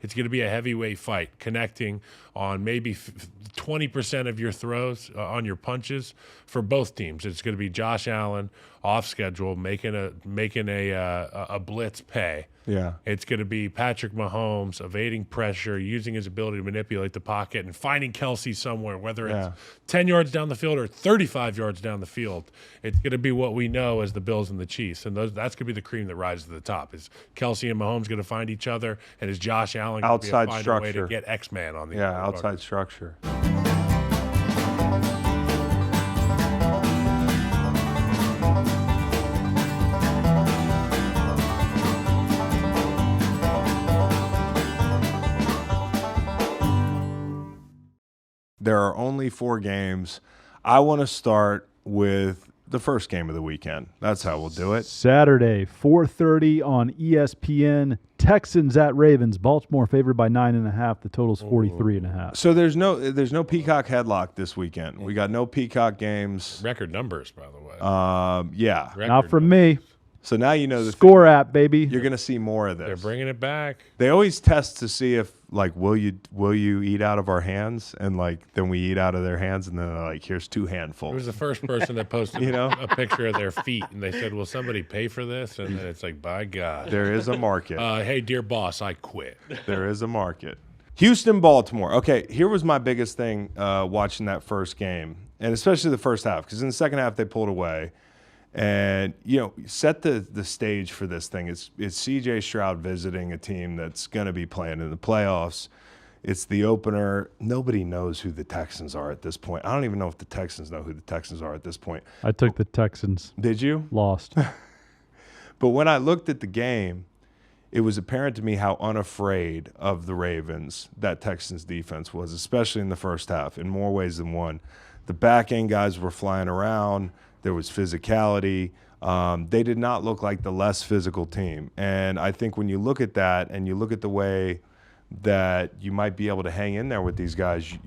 It's going to be a heavyweight fight, connecting on maybe 20% of your throws on your punches for both teams. It's going to be Josh Allen off schedule, making a blitz pay. Yeah. It's going to be Patrick Mahomes evading pressure, using his ability to manipulate the pocket, and finding Kelsey somewhere, whether it's 10 yards down the field or 35 yards down the field. It's going to be what we know as the Bills and the Chiefs, and that's going to be the cream that rises to the top. Is Kelsey and Mahomes going to find each other, and is Josh Allen going to find a way to get X-Man on the outside structure. There are only 4 games. I want to start with the first game of the weekend. That's how we'll do it. Saturday, 4:30 on ESPN. Texans at Ravens. Baltimore favored by 9.5. The total's 43.5. So there's no Peacock headlock this weekend. We got no Peacock games. Record numbers, by the way. Yeah. Not from me. So now you know the Score app, baby. You're going to see more of this. They're bringing it back. They always test to see if, like, will you eat out of our hands? And, like, then we eat out of their hands, and then they're like, here's 2 handfuls. It was the first person that posted a picture of their feet, and they said, will somebody pay for this? And then it's like, by God. There is a market. Hey, dear boss, I quit. There is a market. Houston, Baltimore. Okay, here was my biggest thing watching that first game, and especially the first half, because in the second half they pulled away. And, set the stage for this thing. It's C.J. Stroud visiting a team that's going to be playing in the playoffs. It's the opener. Nobody knows who the Texans are at this point. I don't even know if the Texans know who the Texans are at this point. I took the Texans. Did you? Lost. But when I looked at the game, it was apparent to me how unafraid of the Ravens that Texans defense was, especially in the first half, in more ways than one. The back end guys were flying around. There was physicality. They did not look like the less physical team. And I think when you look at that and you look at the way that you might be able to hang in there with these guys,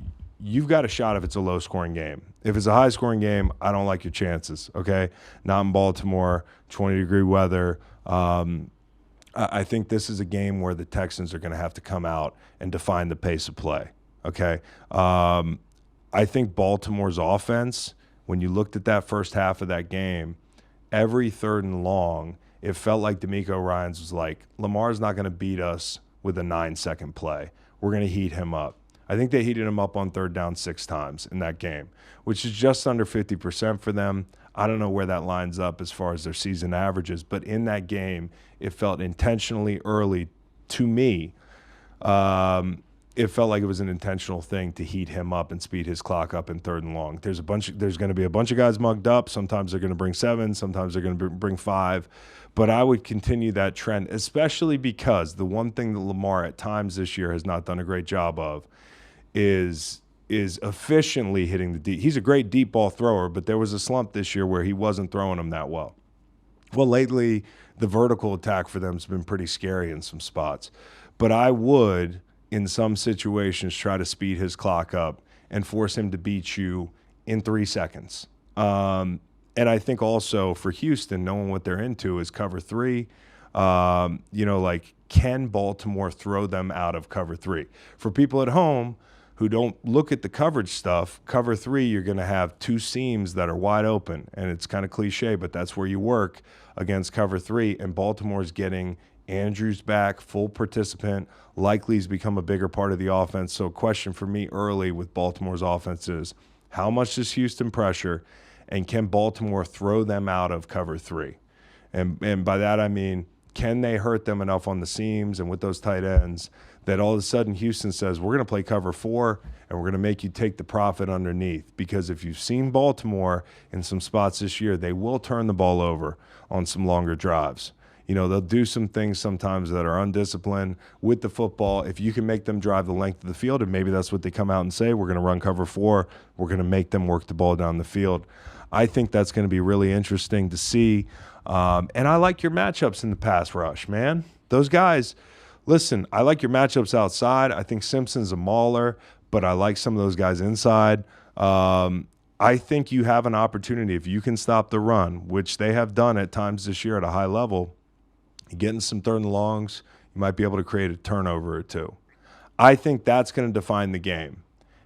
you've got a shot if it's a low-scoring game. If it's a high-scoring game, I don't like your chances, okay? Not in Baltimore, 20-degree weather. I think this is a game where the Texans are going to have to come out and define the pace of play, okay? I think Baltimore's offense, when you looked at that first half of that game, every 3rd and long, it felt like D'Amico Ryans was like, Lamar's not going to beat us with a 9-second play. We're going to heat him up. I think they heated him up on 3rd down 6 times in that game, which is just under 50% for them. I don't know where that lines up as far as their season averages, but in that game, it felt intentionally early to me. It felt like it was an intentional thing to heat him up and speed his clock up in 3rd and long. There's going to be a bunch of guys mugged up. Sometimes they're going to bring 7. Sometimes they're going to bring 5. But I would continue that trend, especially because the one thing that Lamar at times this year has not done a great job of is efficiently hitting the deep. He's a great deep ball thrower, but there was a slump this year where he wasn't throwing them that well. Well, lately, the vertical attack for them has been pretty scary in some spots. But I would, in some situations, try to speed his clock up and force him to beat you in 3 seconds. And I think also for Houston, knowing what they're into is cover 3. Can Baltimore throw them out of cover 3? For people at home who don't look at the coverage stuff, cover 3, you're going to have 2 seams that are wide open. And it's kind of cliche, but that's where you work against cover 3. And Baltimore's getting Andrews back, full participant. Likely's become a bigger part of the offense. So question for me early with Baltimore's offense is, how much does Houston pressure, and can Baltimore throw them out of cover 3? And by that I mean, can they hurt them enough on the seams and with those tight ends that all of a sudden Houston says, we're going to play cover 4 and we're going to make you take the profit underneath? Because if you've seen Baltimore in some spots this year, they will turn the ball over on some longer drives. They'll do some things sometimes that are undisciplined with the football. If you can make them drive the length of the field, and maybe that's what they come out and say, we're going to run cover 4, we're going to make them work the ball down the field. I think that's going to be really interesting to see. And I like your matchups in the pass rush, man. Those guys, listen, I like your matchups outside. I think Simpson's a mauler, but I like some of those guys inside. I think you have an opportunity, if you can stop the run, which they have done at times this year at a high level, getting some 3rd and longs, you might be able to create a turnover or 2. I think that's going to define the game,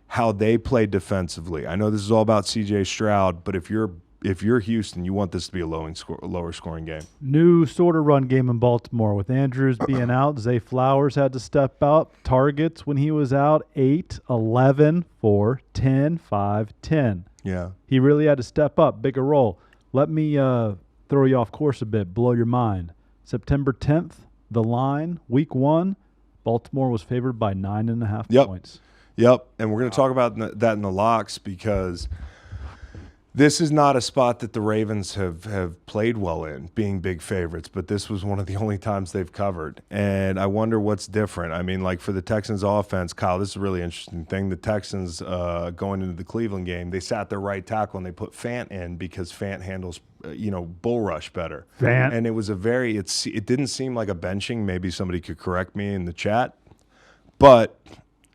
how they play defensively. I know this is all about C.J. Stroud, but if you're Houston, you want this to be a lower scoring game. New sort of run game in Baltimore with Andrews being out. Zay Flowers had to step up. Targets when he was out, 8, 11, 4, 10, 5, 10. Yeah. He really had to step up, bigger role. Let me throw you off course a bit, blow your mind. September 10th, the line, week 1, Baltimore was favored by 9.5 points. Yep, and we're going to talk about that in the locks because this is not a spot that the Ravens have played well in, being big favorites, but this was one of the only times they've covered. And I wonder what's different. I mean, like for the Texans offense, Kyle, this is a really interesting thing. The Texans going into the Cleveland game, they sat their right tackle and they put Fant in because Fant handles bull rush better. Fant. And it was it didn't seem like a benching. Maybe somebody could correct me in the chat, but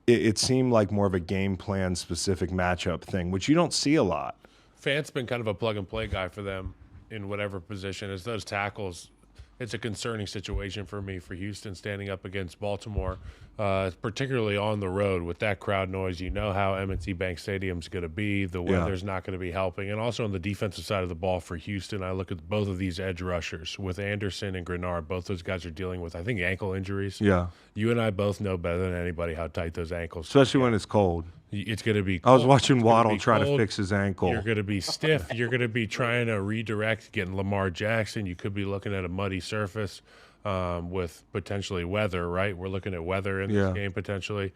it seemed like more of a game plan specific matchup thing, which you don't see a lot. Fant's been kind of a plug-and-play guy for them in whatever position. As those tackles, it's a concerning situation for me for Houston standing up against Baltimore, particularly on the road with that crowd noise. You know how M&T Bank Stadium's going to be. The weather's not going to be helping. And also on the defensive side of the ball for Houston, I look at both of these edge rushers with Anderson and Grenard. Both those guys are dealing with, I think, ankle injuries. Yeah. You and I both know better than anybody how tight those ankles are. Especially when it's cold. It's going to be cold. I was watching Waddle try to fix his ankle. You're going to be stiff. You're going to be trying to redirect, getting Lamar Jackson. You could be looking at a muddy surface with potentially weather, right? We're looking at weather in this game potentially.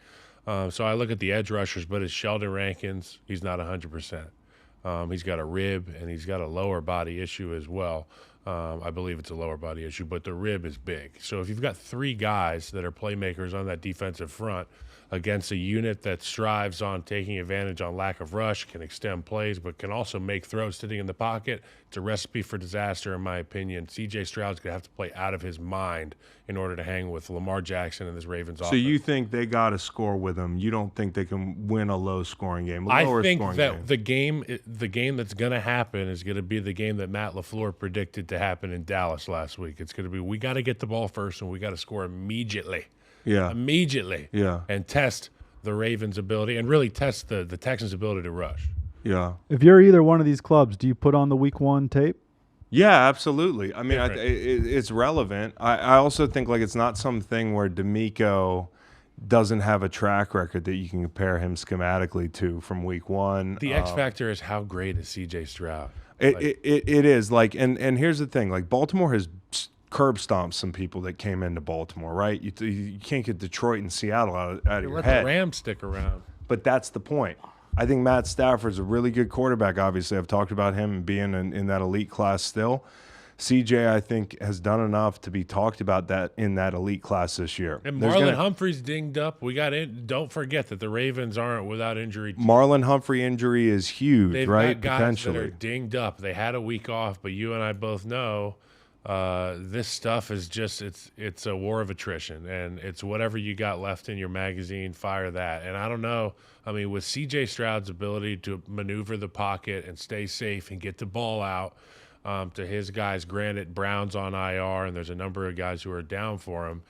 So I look at the edge rushers, but it's Sheldon Rankins. He's not 100%. He's got a rib, and he's got a lower body issue as well. I believe it's a lower body issue, but the rib is big. So if you've got 3 guys that are playmakers on that defensive front against a unit that strives on taking advantage on lack of rush, can extend plays, but can also make throws sitting in the pocket, it's a recipe for disaster in my opinion. C.J. Stroud's going to have to play out of his mind in order to hang with Lamar Jackson and this Ravens offense. So you think they got to score with him? You don't think they can win a low-scoring game? I think that the game that's going to happen is going to be the game that Matt LaFleur predicted to happen in Dallas last week. It's going to be we got to get the ball first and we got to score immediately. Yeah. Immediately. Yeah. And test the Ravens' ability and really test the Texans' ability to rush. Yeah. If you're either one of these clubs, do you put on the week 1 tape? Yeah, absolutely. I mean, it's relevant. I also think like it's not something where D'Amico doesn't have a track record that you can compare him schematically to from week 1. The X factor is how great is C.J. Stroud. It is like, and here's the thing, like Baltimore has curb stomped some people that came into Baltimore, right? You can't get Detroit and Seattle out of your let head. the Rams stick around. But that's the point. I think Matt Stafford's a really good quarterback. Obviously, I've talked about him being in that elite class still. CJ, I think, has done enough to be talked about that in that elite class this year. And Marlon Humphrey's dinged up. Don't forget that the Ravens aren't without injury. Marlon Humphrey injury is huge, They've right? got guys Potentially. that are dinged up. They had a week off, but you and I both know this stuff is just it's a war of attrition, and it's whatever you got left in your magazine, fire that. And I don't know. I mean, with C.J. Stroud's ability to maneuver the pocket and stay safe and get the ball out to his guys, granted Brown's on IR and there's a number of guys who are down for him,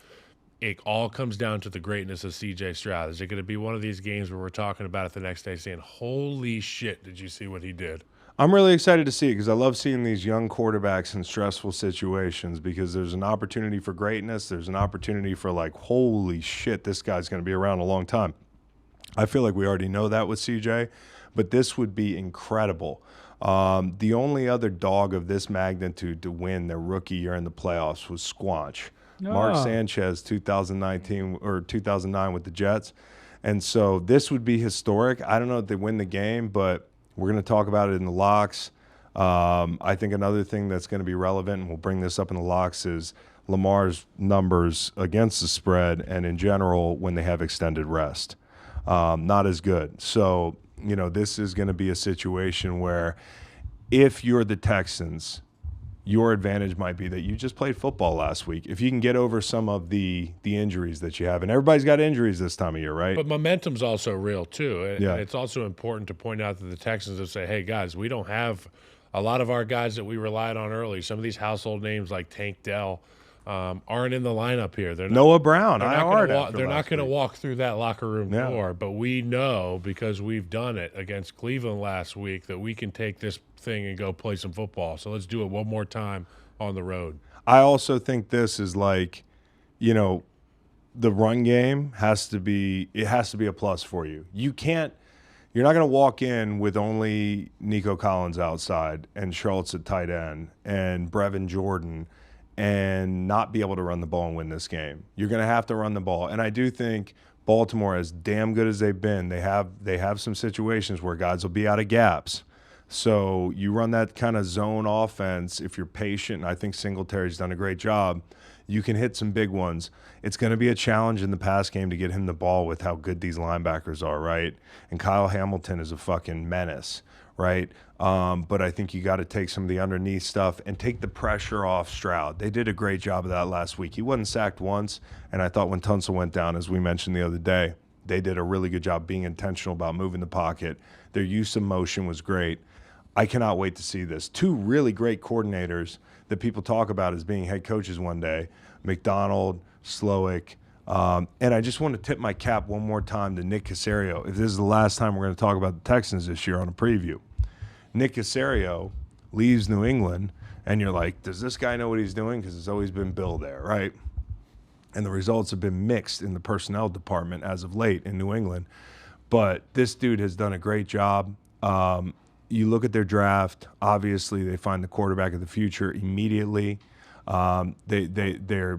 it all comes down to the greatness of C.J. Stroud. Is it going to be one of these games where we're talking about it the next day saying, holy shit, did you see what he did? I'm really excited to see it because I love seeing these young quarterbacks in stressful situations because there's an opportunity for greatness. There's an opportunity for like, holy shit, this guy's going to be around a long time. I feel like we already know that with CJ, but this would be incredible. The only other dog of this magnitude to win their rookie year in the playoffs was Squanch. Mark Sanchez, 2019 or 2009 with the Jets. And so this would be historic. I don't know if they win the game, but we're going to talk about it in the locks. I think another thing that's going to be relevant, and we'll bring this up in the locks, is Lamar's numbers against the spread and in general when they have extended rest. Not as good. So, this is going to be a situation where if you're the Texans, your advantage might be that you just played football last week. If you can get over some of the injuries that you have, and everybody's got injuries this time of year, right? But momentum's also real too. And Yeah. it's also important to point out that the Texans will say, hey, guys, we don't have a lot of our guys that we relied on early. Some of these household names like Tank Dell, aren't in the lineup here. They're not, Noah Brown, they're not going to week. walk through that locker room door, but we know because we've done it against Cleveland last week that we can take this thing and go play some football. So let's do it one more time on the road. I also think this is like, the run game has to be a plus for you. You're not going to walk in with only Nico Collins outside and Schultz at tight end and Brevin Jordan and not be able to run the ball and win this game. You're going to have to run the ball. And I do think Baltimore, as damn good as they've been, they have some situations where guys will be out of gaps. So you run that kind of zone offense if you're patient, and I think Singletary's done a great job. You can hit some big ones. It's going to be a challenge in the pass game to get him the ball with how good these linebackers are, right? And Kyle Hamilton is a fucking menace, right? But I think you got to take some of the underneath stuff and take the pressure off Stroud. They did a great job of that last week. He wasn't sacked once, and I thought when Tunsil went down, as we mentioned the other day, they did a really good job being intentional about moving the pocket. Their use of motion was great. I cannot wait to see this. Two really great coordinators that people talk about as being head coaches one day, McDonald, Slowick. And I just want to tip my cap one more time to Nick Caserio. If this is the last time we're going to talk about the Texans this year on a preview. Nick Caserio leaves New England, and you're like, does this guy know what he's doing? Because it's always been Bill there, right? And the results have been mixed in the personnel department as of late in New England. But this dude has done a great job. You look at their draft, obviously they find the quarterback of the future immediately. They're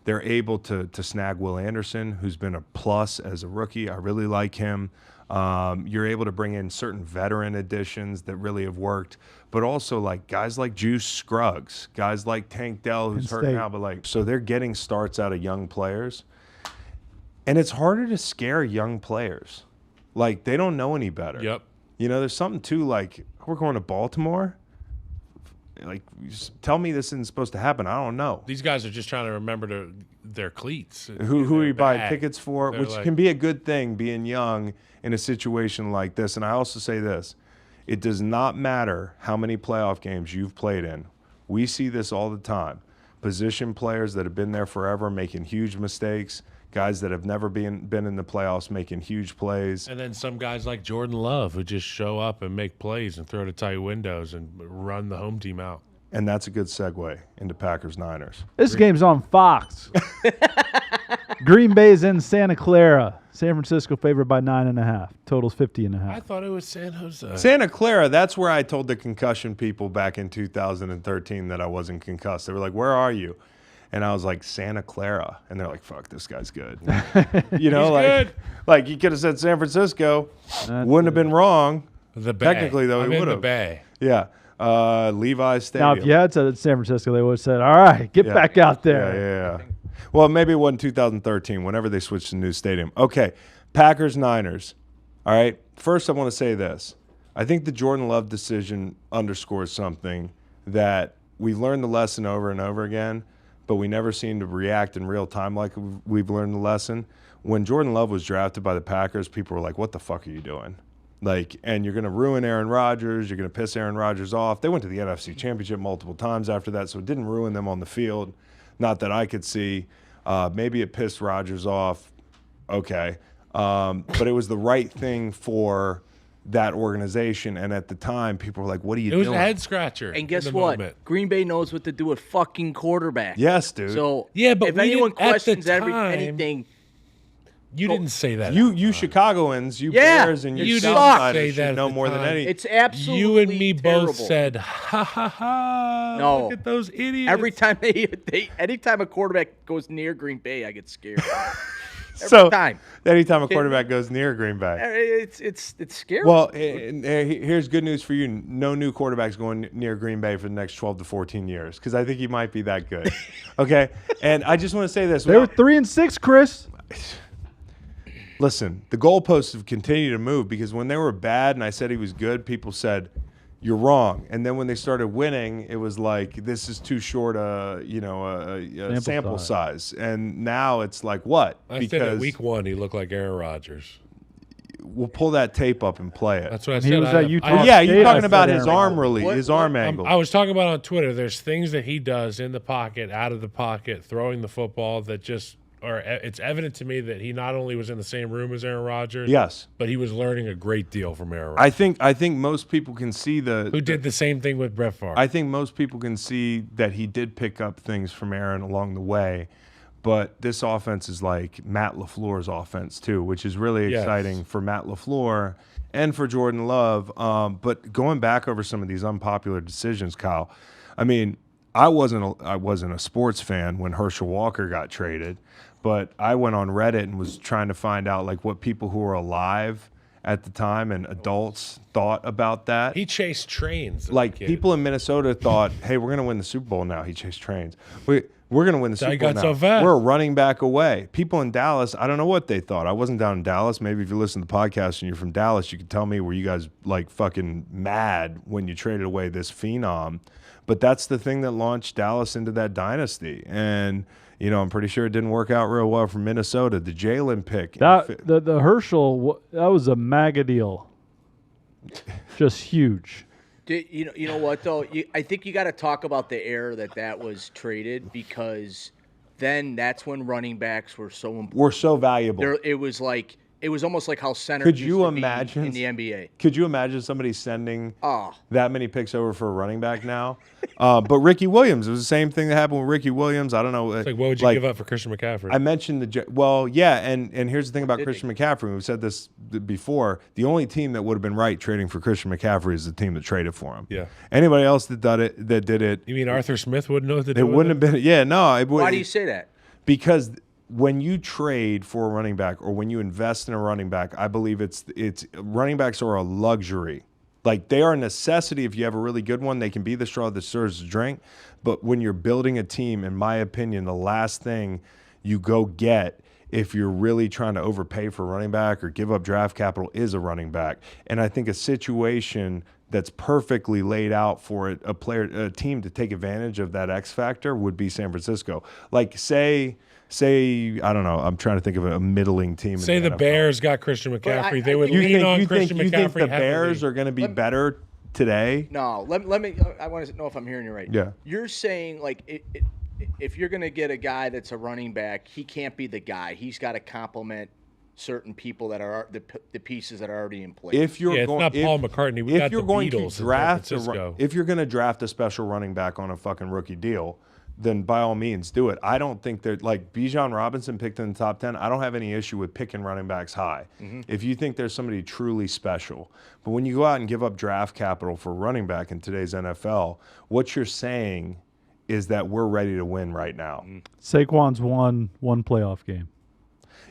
able to snag Will Anderson, who's been a plus as a rookie. I really like him. You're able to bring in certain veteran additions that really have worked, but also like guys like Juice Scruggs, guys like Tank Dell, who's hurt now, but so they're getting starts out of young players. And it's harder to scare young players. Like, they don't know any better. Yep. There's something to, like, we're going to Baltimore. Like, just tell me this isn't supposed to happen. I don't know. These guys are just trying to remember their cleats. Who are you buying tickets for? Which can be a good thing, being young in a situation like this. And I also say this. It does not matter how many playoff games you've played in. We see this all the time. Position players that have been there forever making huge mistakes. Guys that have never been in the playoffs making huge plays. And then some guys like Jordan Love who just show up and make plays and throw to tight windows and run the home team out. And that's a good segue into Packers-Niners. This game's on Fox. Green Bay's in Santa Clara. San Francisco favored by 9.5. Total's 50.5. I thought it was San Jose. Santa Clara, that's where I told the concussion people back in 2013 that I wasn't concussed. They were like, where are you? And I was like, Santa Clara. And they're like, fuck, this guy's good. He's good. Like you could have said San Francisco. Wouldn't have been wrong. The Bay. Technically, though, he would have. The Bay. Yeah. Levi's Stadium. Now, if you had said San Francisco, they would have said, all right, get back out there. Yeah. Well, maybe it wasn't 2013, whenever they switched to the new stadium. Okay, Packers-Niners. All right, first I want to say this. I think the Jordan Love decision underscores something that we've learned the lesson over and over again, but we never seem to react in real time like we've learned the lesson. When Jordan Love was drafted by the Packers, people were like, what the fuck are you doing? Like, and you're going to ruin Aaron Rodgers. You're going to piss Aaron Rodgers off. They went to the NFC Championship multiple times after that, so it didn't ruin them on the field. Not that I could see. Maybe it pissed Rodgers off. Okay. But it was the right thing for that organization. And at the time, people were like, what are you doing? It was a head scratcher. And guess what? Moment. Green Bay knows what to do with fucking quarterback. Yes, dude. So yeah, but if anyone questions time, anything, you didn't say that. You Chicagoans, you Bears, and you Southsiders should know more than any. It's absolutely you and me terrible. both said, ha ha ha. No. Look at those idiots. Every time anytime a quarterback goes near Green Bay, I get scared. Anytime a quarterback goes near Green Bay, it's scary. Well, here's good news for you: no new quarterbacks going near Green Bay for the next 12 to 14 years, because I think he might be that good. Okay, and I just want to say this: they were 3-6, Chris. Listen, the goalposts have continued to move, because when they were bad and I said he was good, people said you're wrong. And then when they started winning, it was like, this is too short a sample size. And now it's like, what? I said at week 1 he looked like Aaron Rodgers. we'll pull that tape up and play it. That's what I He said. was at Utah Yeah, State, you're I talking said about his Aaron arm Rodgers. release, his arm angle. I was talking about on Twitter. There's things that he does in the pocket, out of the pocket, throwing the football that just are. It's evident to me that he not only was in the same room as Aaron Rodgers, Yes. but he was learning a great deal from Aaron Rodgers. I think most people can see Who did the same thing with Brett Favre. I think most people can see that he did pick up things from Aaron along the way. But this offense is like Matt LaFleur's offense too, which is really exciting for Matt LaFleur and for Jordan Love. But going back over some of these unpopular decisions, Kyle, I mean, I wasn't a sports fan when Herschel Walker got traded, but I went on Reddit and was trying to find out like what people who were alive at the time and adults thought about that. He chased trains. Like people in Minnesota thought, "Hey, we're going to win the Super Bowl now." He chased trains. We're going to win the Super Bowl got now. so fast. We're a running back away. People in Dallas, I don't know what they thought. I wasn't down in Dallas. Maybe if you listen to the podcast and you're from Dallas, you could tell me were you guys like fucking mad when you traded away this phenom. But that's the thing that launched Dallas into that dynasty. And, you know, I'm pretty sure it didn't work out real well for Minnesota. The Jalen pick. The Herschel, that was a MAGA deal. Just huge. You know what though? I think you got to talk about the era that was traded, because then that's when running backs were so important. We're so valuable. It was almost like how center. Could you imagine in the NBA? Could you imagine somebody sending that many picks over for a running back now? But Ricky Williams, it was the same thing that happened with Ricky Williams. I don't know. It's like, what would you give up for Christian McCaffrey? I mentioned and here's the thing about Christian McCaffrey. We've said this before. The only team that would have been right trading for Christian McCaffrey is the team that traded for him. Yeah. Anybody else that did it? You mean Arthur Smith wouldn't know what to do? It wouldn't have been. Yeah, no. Why do you say that? Because when you trade for a running back or when you invest in a running back, I believe it's running backs are a luxury. Like they are a necessity. If you have a really good one, they can be the straw that stirs the drink. But when you're building a team, in my opinion, the last thing you go get if you're really trying to overpay for a running back or give up draft capital is a running back. And I think a situation that's perfectly laid out for a team to take advantage of that X factor would be San Francisco. Like say, I don't know, I'm trying to think of a middling team. Say the Bears got Christian McCaffrey. They would lean on Christian McCaffrey. You think the Bears are going to be better today? No, let me. I want to know if I'm hearing you right. Yeah. You're saying like if you're going to get a guy that's a running back, he can't be the guy. He's got to complement certain people that are the pieces that are already in place. If you're it's not Paul McCartney. We got the Beatles if you're going to draft a special running back on a fucking rookie deal, then by all means do it. I don't think that like Bijan Robinson picked in the top 10. I don't have any issue with picking running backs high. Mm-hmm. If you think there's somebody truly special. But when you go out and give up draft capital for running back in today's NFL, what you're saying is that we're ready to win right now. Saquon's won one playoff game.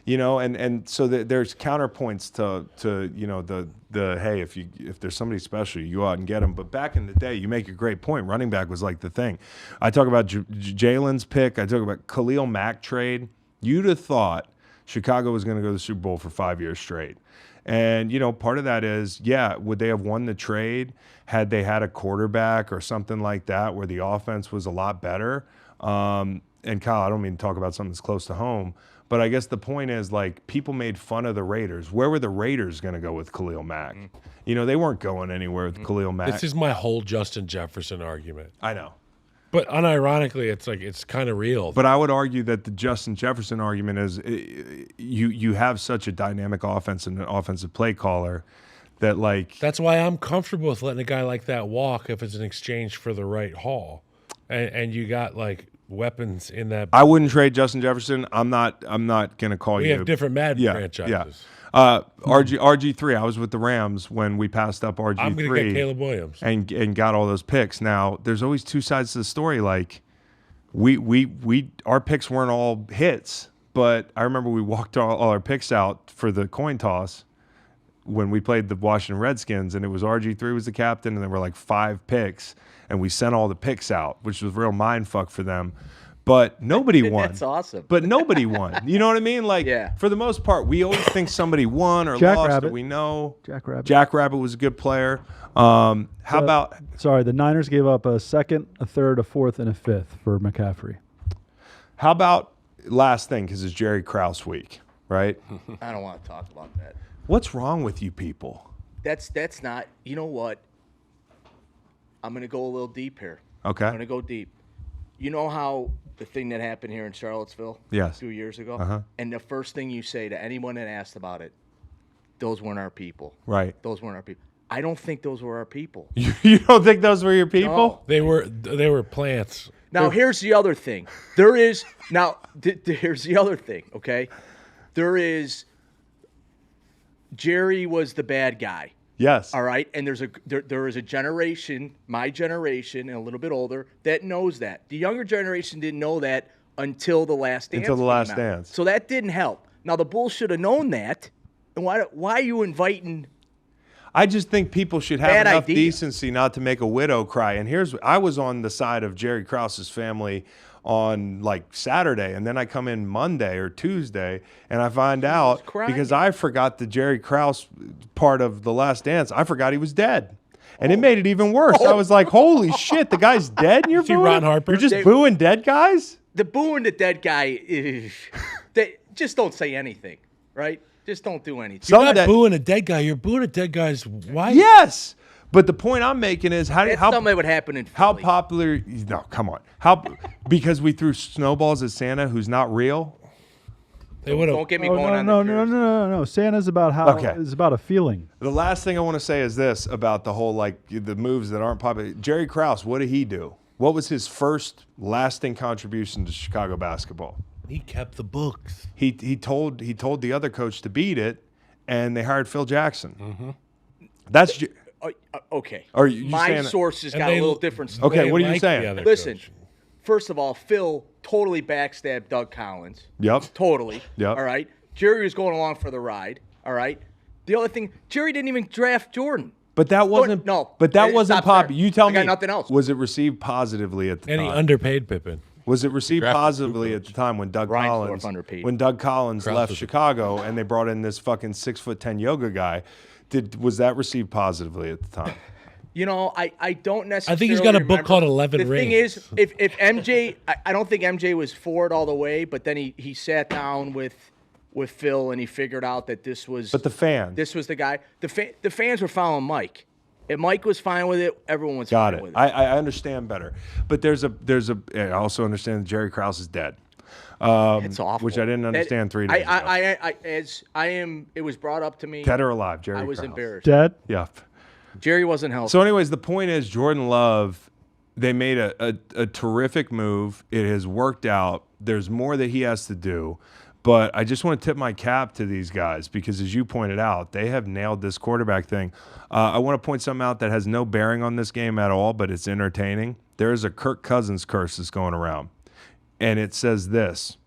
You know, and so there's counterpoints to you know the hey, if there's somebody special, you go out and get them. But back in the day, you make a great point. Running back was like the thing. I talk about Jalen's pick. I talk about Khalil Mack trade. You'd have thought Chicago was going to go to the Super Bowl for 5 years straight. And, you know, part of that is, would they have won the trade had they had a quarterback or something like that where the offense was a lot better? And Kyle, I don't mean to talk about something that's close to home, but I guess the point is, like, people made fun of the Raiders. Where were the Raiders going to go with Khalil Mack? You know, they weren't going anywhere with Khalil Mack. This is my whole Justin Jefferson argument. I know. But unironically, it's kind of real. But I would argue that the Justin Jefferson argument is you have such a dynamic offense and an offensive play caller that, like... That's why I'm comfortable with letting a guy like that walk if it's in exchange for the right haul. And you got, like, weapons in that... I wouldn't trade Justin Jefferson. I'm not going to call you... We have different Madden franchises. Yeah. RG3, I was with the Rams when we passed up RG3. I'm going to get Caleb Williams. And got all those picks. Now, there's always two sides to the story. Like, our picks weren't all hits, but I remember we walked all our picks out for the coin toss when we played the Washington Redskins, and it was RG3 was the captain, and there were like 5 picks, and we sent all the picks out, which was a real mind fuck for them. But nobody won. That's awesome. But nobody won. You know what I mean? Like, for the most part, we always think somebody won or Jack lost. Rabbit. Or we know. Jack Rabbit was a good player. How about? Sorry, the Niners gave up a second, a third, a fourth, and a fifth for McCaffrey. How about last thing, because it's Jerry Krause week. right? I don't want to talk about that. What's wrong with you people? That's not. You know what? I'm gonna go a little deep here. Okay. I'm gonna go deep. You know how the thing that happened here in Charlottesville Yes. 2 years ago? Uh-huh. And the first thing you say to anyone that asked about it, those weren't our people. Right. Those weren't our people. I don't think those were our people. You don't think those were your people? No. They were plants. Now, here's the other thing. Here's the other thing, okay? Jerry was the bad guy. Yes. All right, and there is a generation, my generation, and a little bit older, that knows that. The younger generation didn't know that until the Last Dance. Until the Last Dance. So that didn't help. Now the Bulls should have known that. And why are you inviting? I just think people should have Bad enough idea. decency not to make a widow cry. And I was on the side of Jerry Krause's family on like Saturday, and then I come in Monday or Tuesday, and I find out crying. because I forgot the Jerry Krause part of The Last Dance. I forgot he was dead. And it made it even worse. I was like, holy shit, the guy's dead and you're See booing? Ron Harper? You're just booing dead guys? The booing the dead guy. Just don't say anything, right? Just don't do anything. You're not That- booing a dead guy. You're booing a dead guy's wife. Yes. But the point I'm making is how Something that would happen in how Philly. popular? No, come on. Because we threw snowballs at Santa, who's not real. They would have. Don't get me Oh, going no, on no, the no, Jersey. no, no, no. Santa's about how Okay. is about a feeling. The last thing I want to say is this about the whole the moves that aren't popular. Jerry Krause, what did he do? What was his first lasting contribution to Chicago basketball? He kept the books. He told the other coach to beat it, and they hired Phil Jackson. Mm-hmm. That's Okay. Are you My saying- sources And got a they- little different. Okay, They what are you like saying? the other Listen, coach. first of all, Phil totally backstabbed Doug Collins. Yep. Totally. Yep. All right. Jerry was going along for the ride. All right. The other thing, Jerry didn't even draft Jordan. But that wasn't. No. But that It wasn't stops there. popular. You tell I got me. nothing else. Was it received positively at the And he time? underpaid Pippen. Was it received Drafted positively two at the time when Doug Reinsdorf Collins underpaid. left was- Chicago and they brought in this fucking 6'10" yoga guy? Was that received positively at the time? You know, I don't necessarily. I think he's got a book remember. called 11 The thing Rings. is, if MJ, I don't think MJ was for it all the way, but then he sat down with Phil and he figured out that this was. But the fans. This was the guy. The fans were following Mike. If Mike was fine with it, everyone was Got fine it. with it. I understand better. But I also understand that Jerry Krause is dead. It's awful. Which I didn't understand 3 days ago. It was brought up to me. Dead or alive, Jerry I was Krause. embarrassed. Dead. Yeah. Jerry wasn't healthy. So, anyways, the point is Jordan Love, they made a terrific move. It has worked out. There's more that he has to do. But I just want to tip my cap to these guys because, as you pointed out, they have nailed this quarterback thing. I want to point something out that has no bearing on this game at all, but it's entertaining. There is a Kirk Cousins curse that's going around. And it says this,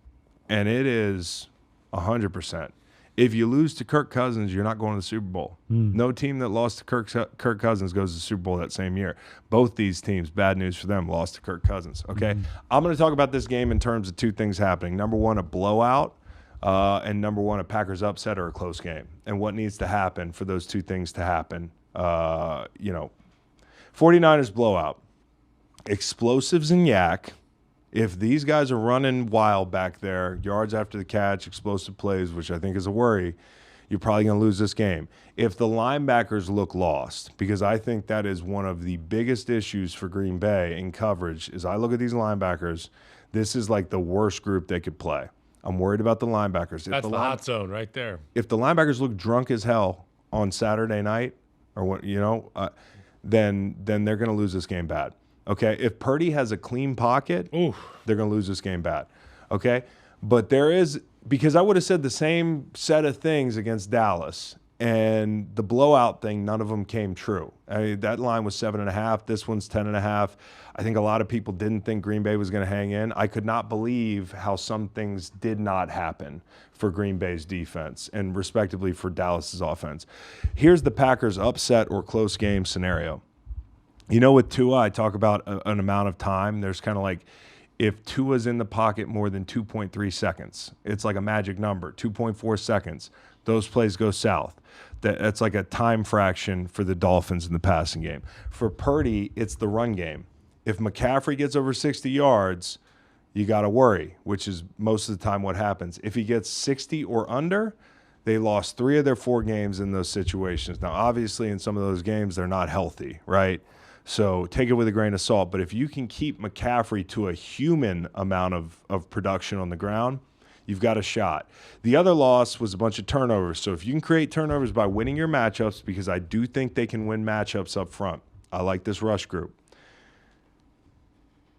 and it is 100%. If you lose to Kirk Cousins, you're not going to the Super Bowl. No team that lost to Kirk Cousins goes to the Super Bowl that same year. Both these teams, bad news for them, lost to Kirk Cousins. Okay, I'm going to talk about this game in terms of two things happening. Number one, a blowout, and number one, a Packers upset or a close game. And what needs to happen for those two things to happen. 49ers blowout. Explosives and yak. If these guys are running wild back there, yards after the catch, explosive plays, which I think is a worry, you're probably going to lose this game. If the linebackers look lost, because I think that is one of the biggest issues for Green Bay in coverage, is I look at these linebackers, this is like the worst group they could play. I'm worried about the linebackers. That's the hot zone right there. If the linebackers look drunk as hell on Saturday night, or what then they're going to lose this game bad. Okay, if Purdy has a clean pocket, they're going to lose this game bad. Okay, but there is, because I would have said the same set of things against Dallas, and the blowout thing, none of them came true. I mean, that line was 7.5. This one's 10.5. I think a lot of people didn't think Green Bay was going to hang in. I could not believe how some things did not happen for Green Bay's defense and respectively for Dallas's offense. Here's the Packers' upset or close game scenario. You know, with Tua, I talk about an amount of time. There's kind of like if Tua's in the pocket more than 2.3 seconds, it's like a magic number, 2.4 seconds. Those plays go south. That's like a time fraction for the Dolphins in the passing game. For Purdy, it's the run game. If McCaffrey gets over 60 yards, you got to worry, which is most of the time what happens. If he gets 60 or under, they lost 3 of their 4 games in those situations. Now, obviously, in some of those games, they're not healthy, right? So take it with a grain of salt. But if you can keep McCaffrey to a human amount of production on the ground, you've got a shot. The other loss was a bunch of turnovers. So if you can create turnovers by winning your matchups, because I do think they can win matchups up front. I like this rush group.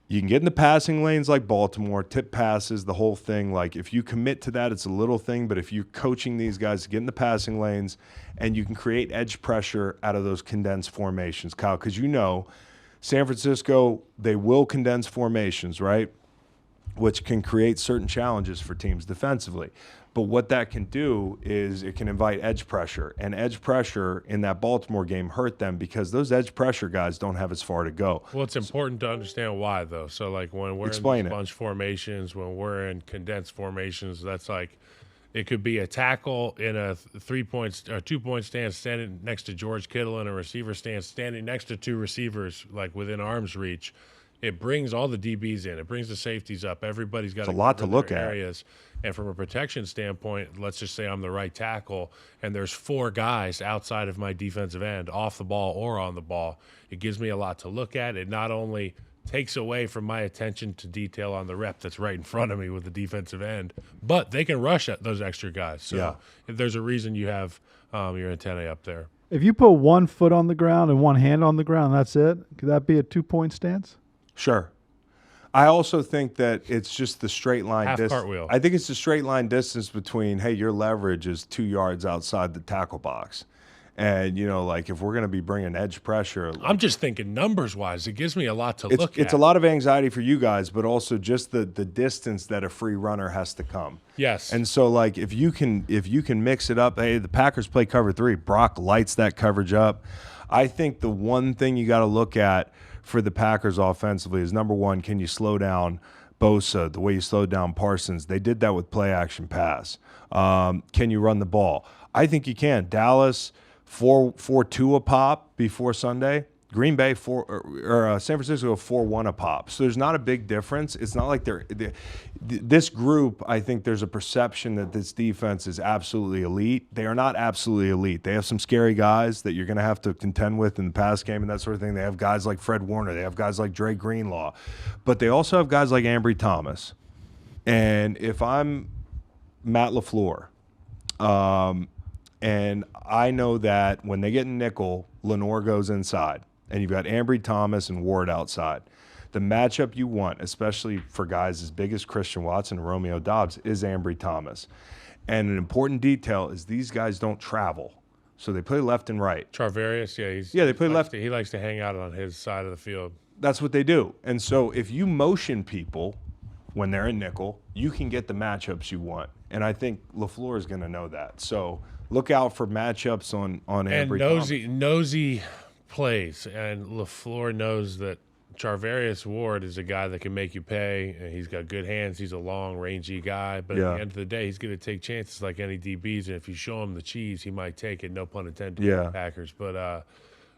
You can get in the passing lanes like Baltimore, tip passes, the whole thing. Like if you commit to that, it's a little thing. But if you're coaching these guys to get in the passing lanes and you can create edge pressure out of those condensed formations, Kyle, because you know San Francisco, they will condense formations, right? Which can create certain challenges for teams defensively. But what that can do is it can invite edge pressure. And edge pressure in that Baltimore game hurt them because those edge pressure guys don't have as far to go. Well, it's important to understand why, though. So, like, when we're in bunch formations, when we're in condensed formations, that's like it could be a tackle in a 3-point or 2-point stance standing next to George Kittle and a receiver stance standing next to 2 receivers, like, within arm's reach. It brings all the DBs in. It brings the safeties up. Everybody's got a lot to look at. Areas. And from a protection standpoint, let's just say I'm the right tackle, and there's 4 guys outside of my defensive end, off the ball or on the ball. It gives me a lot to look at. It not only takes away from my attention to detail on the rep that's right in front of me with the defensive end, but they can rush at those extra guys. So if there's a reason you have your antennae up there. If you put 1 foot on the ground and 1 hand on the ground, that's it? Could that be a 2-point stance? Sure. I also think that it's just the straight line distance. Cartwheel. I think it's the straight line distance between, hey, your leverage is 2 yards outside the tackle box. And, you know, like if we're going to be bringing edge pressure. I'm just thinking numbers-wise. It gives me a lot to look at. It's a lot of anxiety for you guys, but also just the distance that a free runner has to come. Yes. And so, like, if you can mix it up, hey, the Packers play cover 3. Brock lights that coverage up. I think the one thing you got to look at for the Packers offensively is, number one, can you slow down Bosa the way you slowed down Parsons? They did that with play action pass. Can you run the ball? I think you can. Dallas 4-2 a pop before Sunday. Green Bay San Francisco 4-1 a pop. So there's not a big difference. It's not like this group. I think there's a perception that this defense is absolutely elite. They are not absolutely elite. They have some scary guys that you're going to have to contend with in the pass game and that sort of thing. They have guys like Fred Warner. They have guys like Dre Greenlaw, but they also have guys like Ambry Thomas. And if I'm Matt LaFleur, and I know that when they get in nickel, Lenore goes inside. And you've got Ambry Thomas and Ward outside. The matchup you want, especially for guys as big as Christian Watson and Romeo Doubs, is Ambry Thomas. And an important detail is these guys don't travel. So they play left and right. Charvarius, they play left. He likes to hang out on his side of the field. That's what they do. And so if you motion people when they're in nickel, you can get the matchups you want. And I think LaFleur is going to know that. So look out for matchups on Ambry Thomas. And Nosey plays, and LaFleur knows that Charvarius Ward is a guy that can make you pay, and he's got good hands. He's a long, rangy guy, but at the end of the day, he's going to take chances like any DBs, and if you show him the cheese, he might take it, no pun intended, the Packers. But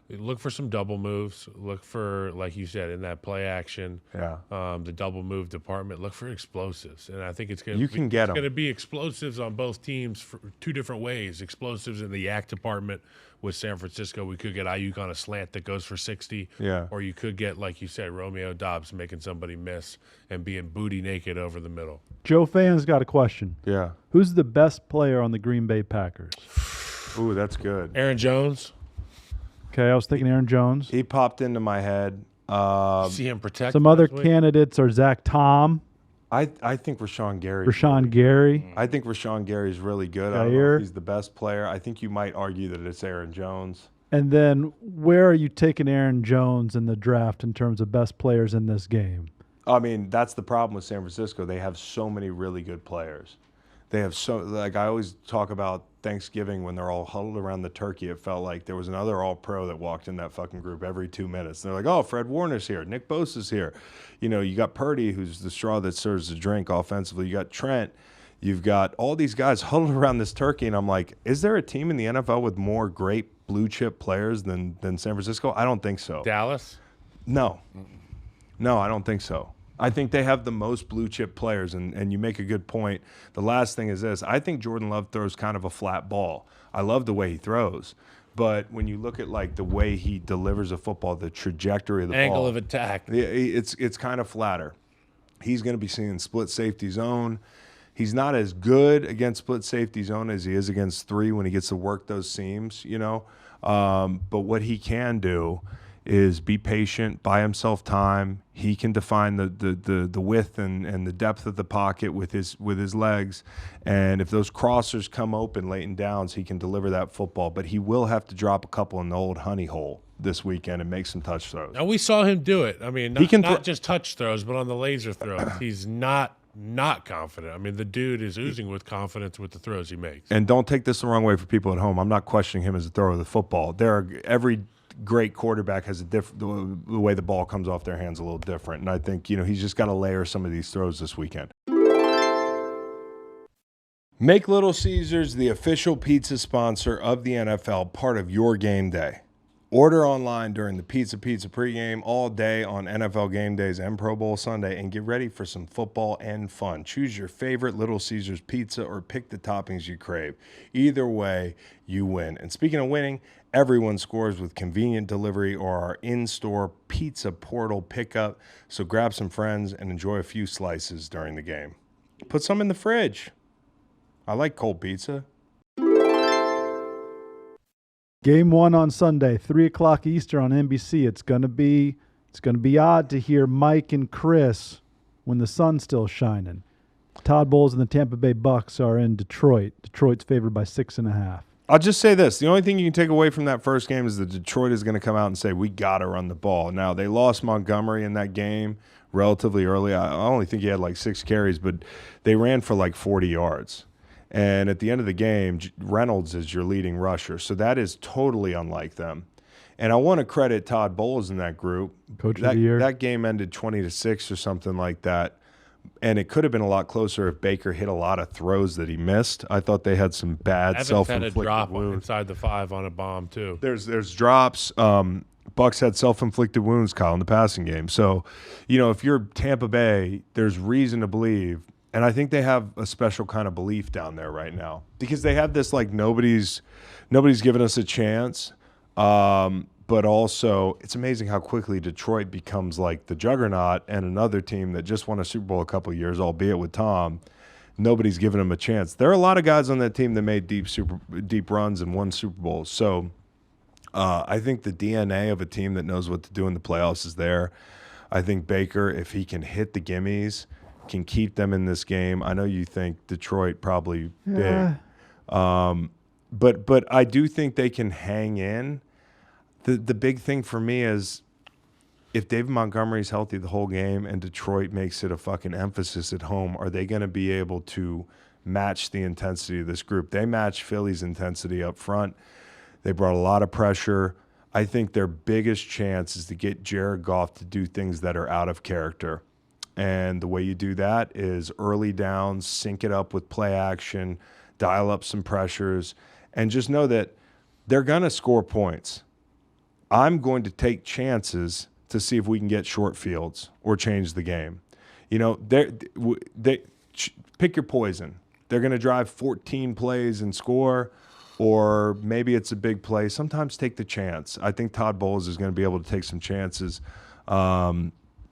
look for some double moves. Look for, like you said, in that play action, the double move department, look for explosives. And I think it's going to be explosives on both teams for 2 different ways. Explosives in the yak department with San Francisco. We could get Ayuk on a slant that goes for 60. Or you could get, like you said, Romeo Doubs making somebody miss and being booty naked over the middle. Joe Fan's got a question. Yeah. Who's the best player on the Green Bay Packers? Ooh, that's good. Aaron Jones. Okay, I was thinking Aaron Jones. He popped into my head. See him protect. Some other candidates are Zach Tom. I think Rashawn Gary. Gary. I think Rashawn Gary is really good. I don't know if he's the best player. I think you might argue that it's Aaron Jones. And then where are you taking Aaron Jones in the draft in terms of best players in this game? I mean, that's the problem with San Francisco. They have so many really good players. They have like I always talk about Thanksgiving when they're all huddled around the turkey. It felt like there was another all-pro that walked in that fucking group every 2 minutes. And they're like, oh, Fred Warner's here. Nick Bosa's here. You know, you got Purdy, who's the straw that serves the drink offensively. You got Trent. You've got all these guys huddled around this turkey. And I'm like, is there a team in the NFL with more great blue-chip players than San Francisco? I don't think so. Dallas? No. No, I don't think so. I think they have the most blue chip players, and you make a good point. The last thing is this. I think Jordan Love throws kind of a flat ball. I love the way he throws. But when you look at like the way he delivers a football, the trajectory of the angle ball, of attack, it's kind of flatter. He's going to be seeing split safety zone. He's not as good against split safety zone as he is against 3 when he gets to work those seams, But what he can do is be patient, buy himself time. He can define the width and the depth of the pocket with his legs. And if those crossers come open late in downs, he can deliver that football. But he will have to drop a couple in the old honey hole this weekend and make some touch throws. Now we saw him do it. I mean, not just touch throws, but on the laser throws. He's not confident. I mean, the dude is oozing with confidence with the throws he makes. And don't take this the wrong way for people at home. I'm not questioning him as a thrower of the football. Every great quarterback has the way the ball comes off their hands a little different. And I think, he's just got to layer some of these throws this weekend. Make Little Caesars the official pizza sponsor of the NFL, part of your game day. Order online during the Pizza pregame all day on NFL game days and Pro Bowl Sunday, and get ready for some football and fun. Choose your favorite Little Caesars pizza or pick the toppings you crave. Either way, you win. And speaking of winning, everyone scores with convenient delivery or our in-store pizza portal pickup. So grab some friends and enjoy a few slices during the game. Put some in the fridge. I like cold pizza. Game 1 on Sunday, 3 o'clock Eastern on NBC. It's gonna be odd to hear Mike and Chris when the sun's still shining. Todd Bowles and the Tampa Bay Bucks are in Detroit. Detroit's favored by 6.5. I'll just say this. The only thing you can take away from that first game is that Detroit is going to come out and say, we got to run the ball. Now, they lost Montgomery in that game relatively early. I only think he had like 6 carries, but they ran for like 40 yards. And at the end of the game, Reynolds is your leading rusher. So that is totally unlike them. And I want to credit Todd Bowles in that group. Coach of the year. That game ended 20-6 or something like that. And it could have been a lot closer if Baker hit a lot of throws that he missed. I thought they had some bad self-inflicted had a drop wounds. inside the 5 on a bomb too. There's drops. Bucks had self-inflicted wounds, Kyle, in the passing game. So, if you're Tampa Bay, there's reason to believe. And I think they have a special kind of belief down there right now because they have this like nobody's given us a chance. But also, it's amazing how quickly Detroit becomes like the juggernaut and another team that just won a Super Bowl a couple of years, albeit with Tom. Nobody's given them a chance. There are a lot of guys on that team that made deep runs and won Super Bowls. So I think the DNA of a team that knows what to do in the playoffs is there. I think Baker, if he can hit the gimmies, can keep them in this game. I know you think Detroit probably big. But I do think they can hang in. The big thing for me is if David Montgomery's healthy the whole game and Detroit makes it a fucking emphasis at home, are they going to be able to match the intensity of this group? They match Philly's intensity up front. They brought a lot of pressure. I think their biggest chance is to get Jared Goff to do things that are out of character. And the way you do that is early downs, sync it up with play action, dial up some pressures, and just know that they're going to score points. I'm going to take chances to see if we can get short fields or change the game. They pick your poison. They're going to drive 14 plays and score, or maybe it's a big play. Sometimes take the chance. I think Todd Bowles is going to be able to take some chances.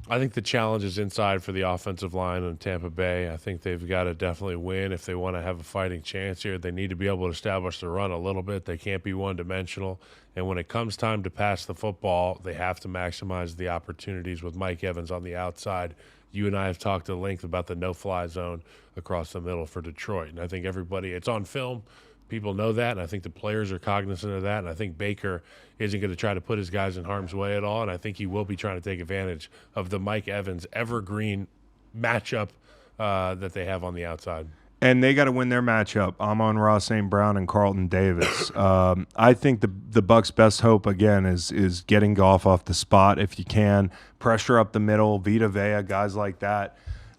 I think the challenge is inside for the offensive line in Tampa Bay. I think they've got to definitely win if they want to have a fighting chance here. They need to be able to establish the run a little bit. They can't be one-dimensional. And when it comes time to pass the football, they have to maximize the opportunities with Mike Evans on the outside. You and I have talked at length about the no-fly zone across the middle for Detroit. And I think it's on film. People know that, and I think the players are cognizant of that. And I think Baker isn't going to try to put his guys in harm's way at all. And I think he will be trying to take advantage of the Mike Evans evergreen matchup that they have on the outside. And they got to win their matchup. Amon-Ra St. Brown and Carlton Davis. I think the Bucs' best hope, again, is getting Goff off the spot if you can. Pressure up the middle, Vita Vea, guys like that.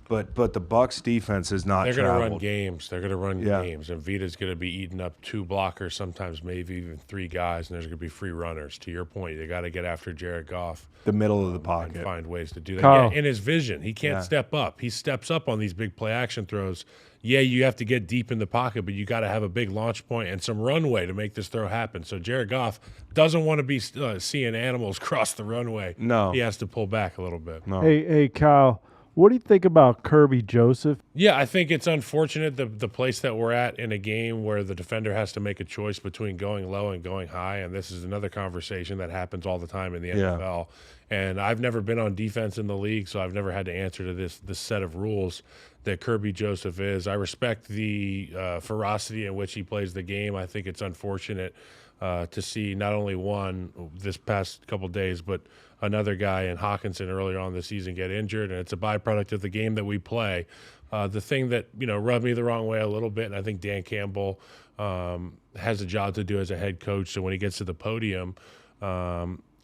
But the Bucs defense is not. They're going to run traveled. games. They're going to run games, and Vita's going to be eating up 2 blockers, sometimes maybe even 3 guys, and there's going to be free runners. To your point, they got to get after Jared Goff, The middle of the pocket. and find ways to do that. Kyle. Yeah, in his vision, he can't step up. He steps up on these big play action throws. Yeah, you have to get deep in the pocket, but you got to have a big launch point and some runway to make this throw happen. So Jared Goff doesn't want to be seeing animals cross the runway. No. He has to pull back a little bit. No. Hey, Kyle, what do you think about Kirby Joseph? Yeah, I think it's unfortunate the place that we're at in a game where the defender has to make a choice between going low and going high, and this is another conversation that happens all the time in the NFL. And I've never been on defense in the league, so I've never had to answer to this set of rules that Kirby Joseph is. I respect the ferocity in which he plays the game. I think it's unfortunate to see not only one this past couple days, but another guy in Hawkinson earlier on this season get injured, and it's a byproduct of the game that we play. The thing that rubbed me the wrong way a little bit, and I think Dan Campbell has a job to do as a head coach. So when he gets to the podium,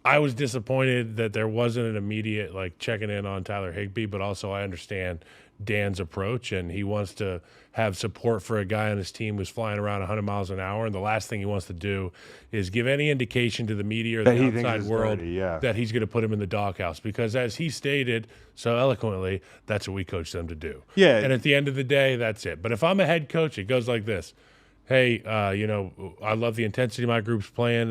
I was disappointed that there wasn't an immediate checking in on Tyler Higbee, but also I understand Dan's approach, and he wants to have support for a guy on his team who's flying around 100 miles an hour, and the last thing he wants to do is give any indication to the media or the outside world that he's going to put him in the doghouse, because as he stated so eloquently, that's what we coach them to do. Yeah. And at the end of the day, that's it. But if I'm a head coach, it goes like this. Hey, I love the intensity my group's playing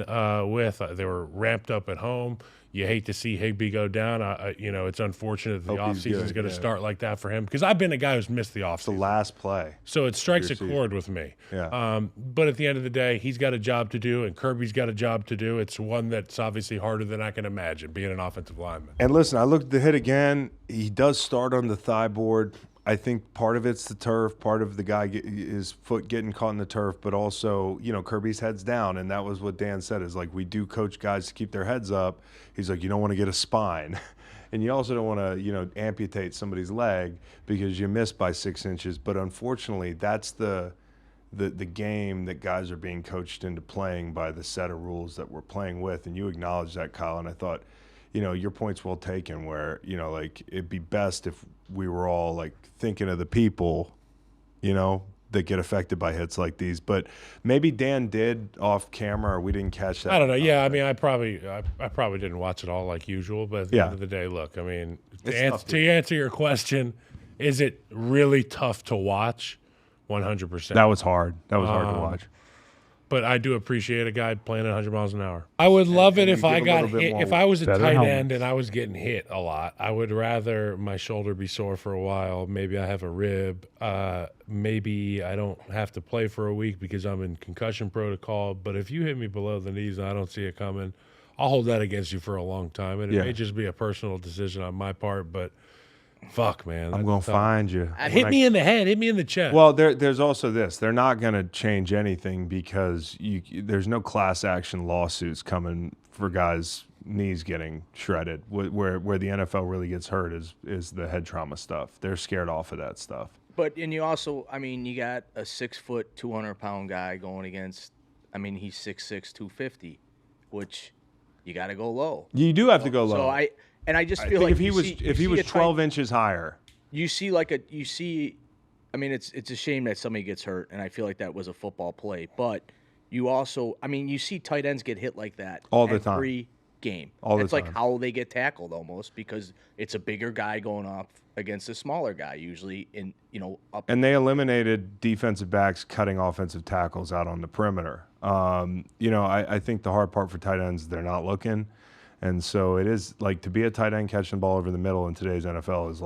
with. They were ramped up at home. You hate to see Higbee go down. It's unfortunate that the offseason is going to start like that for him, because I've been a guy who's missed the offseason. The last play. So it strikes a chord with me. Yeah. But at the end of the day, he's got a job to do, and Kirby's got a job to do. It's one that's obviously harder than I can imagine, being an offensive lineman. And listen, I looked at the hit again. He does start on the thigh board. I think part of it's the turf, part of the guy his foot getting caught in the turf, but also, Kirby's head's down, and that was what Dan said, is we do coach guys to keep their heads up. He's like, you don't want to get a spine, and you also don't want to, amputate somebody's leg because you missed by 6 inches. But unfortunately, that's the game that guys are being coached into playing by the set of rules that we're playing with, and you acknowledged that, Kyle, and I thought, your point's well taken, where, it'd be best if we were all thinking of the people, that get affected by hits like these. But maybe Dan did off camera, or we didn't catch that. I don't know. Yeah, I mean, I probably didn't watch it all like usual, but at the end of the day, look, I mean, to answer your question, is it really tough to watch? 100%. That was hard. That was hard to watch. But I do appreciate a guy playing at 100 miles an hour. I would love it if I got hit. If I was a tight end and I was getting hit a lot, I would rather my shoulder be sore for a while. Maybe I have a rib. Maybe I don't have to play for a week because I'm in concussion protocol. But if you hit me below the knees and I don't see it coming, I'll hold that against you for a long time. And it may just be a personal decision on my part, but fuck, man. I'm going to find you. Hit me in the head. Hit me in the chest. Well, there's also this. They're not going to change anything because there's no class action lawsuits coming for guys' knees getting shredded. Where the NFL really gets hurt is the head trauma stuff. They're scared off of that stuff. And you also, you got a 6 foot, 200-pound guy going against, he's 6'6", 250, which you got to go low. You do have to go low. So I just feel like if he was 12 inches higher, it's a shame that somebody gets hurt, and I feel like that was a football play. But you also, you see tight ends get hit like that all the time. Every game. It's like how they get tackled almost, because it's a bigger guy going off against a smaller guy usually up. And they eliminated defensive backs cutting offensive tackles out on the perimeter. I think the hard part for tight ends, they're not looking. And so it is to be a tight end catching the ball over the middle in today's NFL is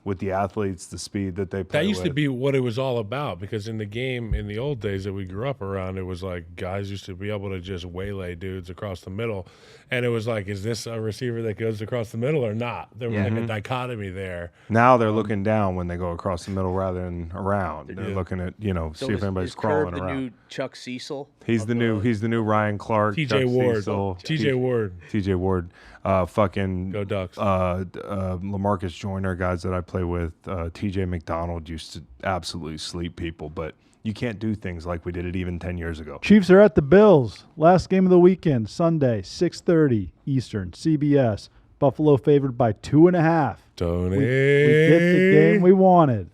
with the athletes, the speed that they play. That used to be what it was all about, because in the game in the old days that we grew up around, it was guys used to be able to just waylay dudes across the middle. And it was is this a receiver that goes across the middle or not? There was a dichotomy there. Now they're looking down when they go across the middle rather than around. They're looking at, see if anybody's crawling Curb around. The new Chuck Cecil? He's the new Ryan Clark. TJ Ward. TJ Ward. Fucking Go Ducks. LaMarcus Joyner, guys that I play with. TJ McDonald used to absolutely sleep people, but you can't do things like we did it even 10 years ago. Chiefs are at the Bills. Last game of the weekend, Sunday, 6:30 Eastern, CBS. Buffalo favored by 2.5. Tony. We get the game we wanted.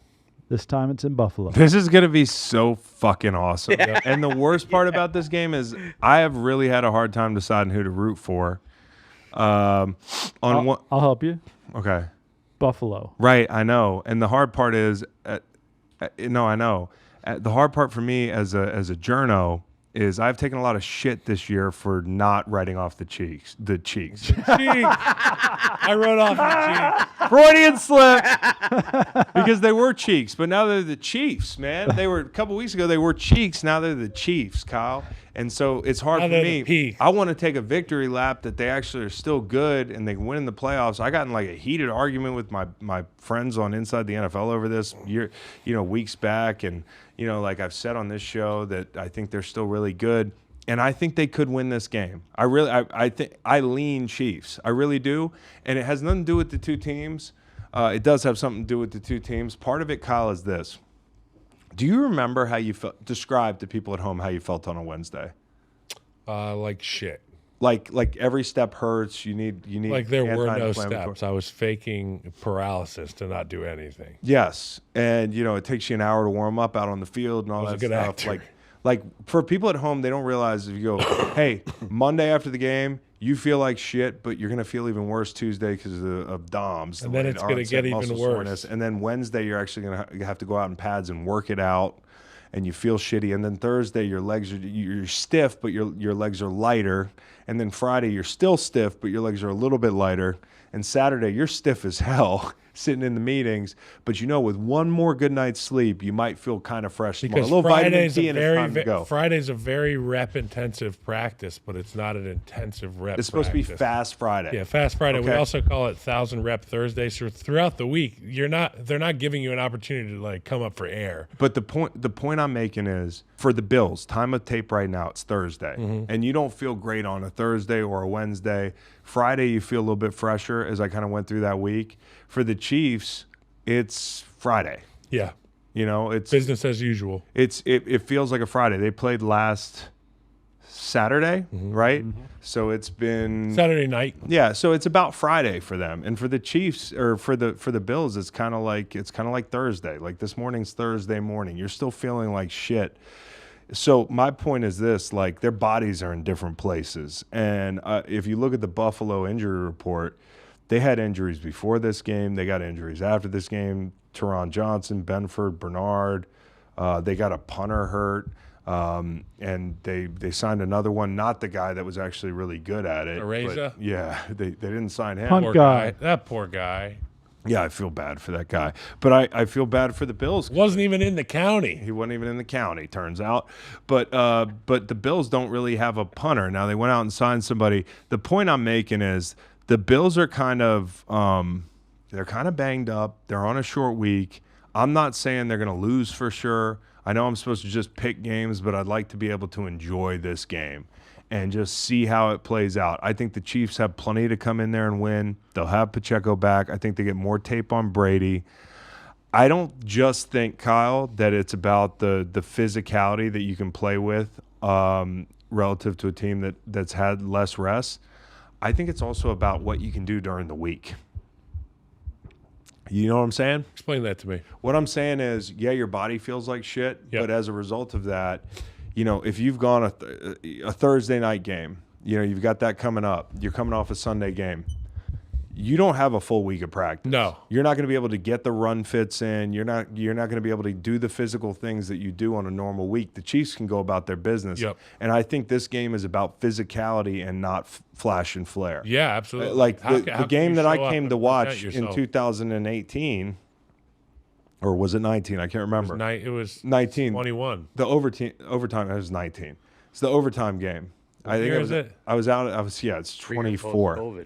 This time it's in Buffalo. This is going to be so fucking awesome. And the worst part about this game is I have really had a hard time deciding who to root for. I'll help you. Okay. Buffalo. Right, I know. And the hard part is, I know. The hard part for me as a journo is I've taken a lot of shit this year for not writing off the cheeks. Cheeks. I wrote off the cheeks. Freudian slip. Because they were Cheeks, but now they're the Chiefs, man. They were a couple weeks ago. They were Cheeks. Now they're the Chiefs, Kyle. And so it's hard Now for they're me. the P. I want to take a victory lap that they actually are still good and they can win in the playoffs. I got in like a heated argument with my friends on Inside the NFL over this weeks back, and like I've said on this show that I think they're still really good. And I think they could win this game. I think I lean Chiefs. I really do. And it has nothing to do with the two teams. It does have something to do with the two teams. Part of it, Kyle, is this. Do you remember how you felt? Describe to people at home how you felt on a Wednesday. Like shit. Like every step hurts. You need Like there were no anti-inflammatory. steps. I was faking paralysis to not do anything. Yes, and it takes you an hour to warm up out on the field and all I was that a good stuff. actor. Like for people at home, they don't realize if you go, hey, Monday after the game, you feel like shit, but you're gonna feel even worse Tuesday because of DOMS. And then it's gonna get even worse. Soreness. And then Wednesday, you're actually gonna have to go out in pads and work it out, and you feel shitty. And then Thursday, you're stiff, but your legs are lighter. And then Friday, you're still stiff, but your legs are a little bit lighter. And Saturday, you're stiff as hell sitting in the meetings. But with one more good night's sleep, you might feel kind of fresh tomorrow. Because A little vitamin D and it's time to go. Friday's a very rep-intensive practice, but it's not an intensive rep It's supposed to be practice. Fast Friday. Yeah, Fast Friday. We Okay. also call it 1,000-rep Thursday. So throughout the week, they're not giving you an opportunity to like come up for air. But the point I'm making is for the Bills, time of tape right now, it's Thursday. And you don't feel great on a Thursday or a Wednesday. Friday, you feel a little bit fresher as I kind of went through that week. For the Chiefs, it's Friday. Yeah, It's business as usual. it feels like a Friday. They played last Saturday, right? So it's been Saturday night. Yeah, so it's about Friday for them. And for the Chiefs or for the Bills, it's kind of like Thursday. Like this morning's Thursday morning. You're still feeling like shit. So my point is this, like their bodies are in different places. And if you look at the Buffalo injury report, they had injuries before this game. They got injuries after this game. Teron Johnson, Benford, Bernard. They got a punter hurt. And they signed another one, not the guy that was actually really good at it. Areza? Yeah, they didn't sign him. Punt Poor guy. guy. That poor guy. Yeah, I feel bad for that guy. But I feel bad for the Bills. Wasn't even in the county. He wasn't even in the county, turns out. But the Bills don't really have a punter. Now, they went out and signed somebody. The point I'm making is the Bills are kind of they're kind of banged up. They're on a short week. I'm not saying they're going to lose for sure. I know I'm supposed to just pick games, but I'd like to be able to enjoy this game and just see how it plays out. I think the Chiefs have plenty to come in there and win. They'll have Pacheco back. I think they get more tape on Brady. I don't just think, Kyle, that it's about the physicality that you can play with relative to a team that's had less rest. I think it's also about what you can do during the week. You know what I'm saying? Explain that to me. What I'm saying is, yeah, your body feels like shit, Yep. but as a result of that, if you've gone a Thursday night game, you've got that coming up. You're coming off a Sunday game. You don't have a full week of practice. No. You're not going to be able to get the run fits in. You're not going to be able to do the physical things that you do on a normal week. The Chiefs can go about their business. Yep. And I think this game is about physicality and not flash and flare. Yeah, absolutely. Like How the can game you that I show up came and to watch present in yourself? 2018, or was it 19? I can't remember. It was 19. 21. The overtime, it was 19. It's the overtime game. I think year is it? It's 24. COVID.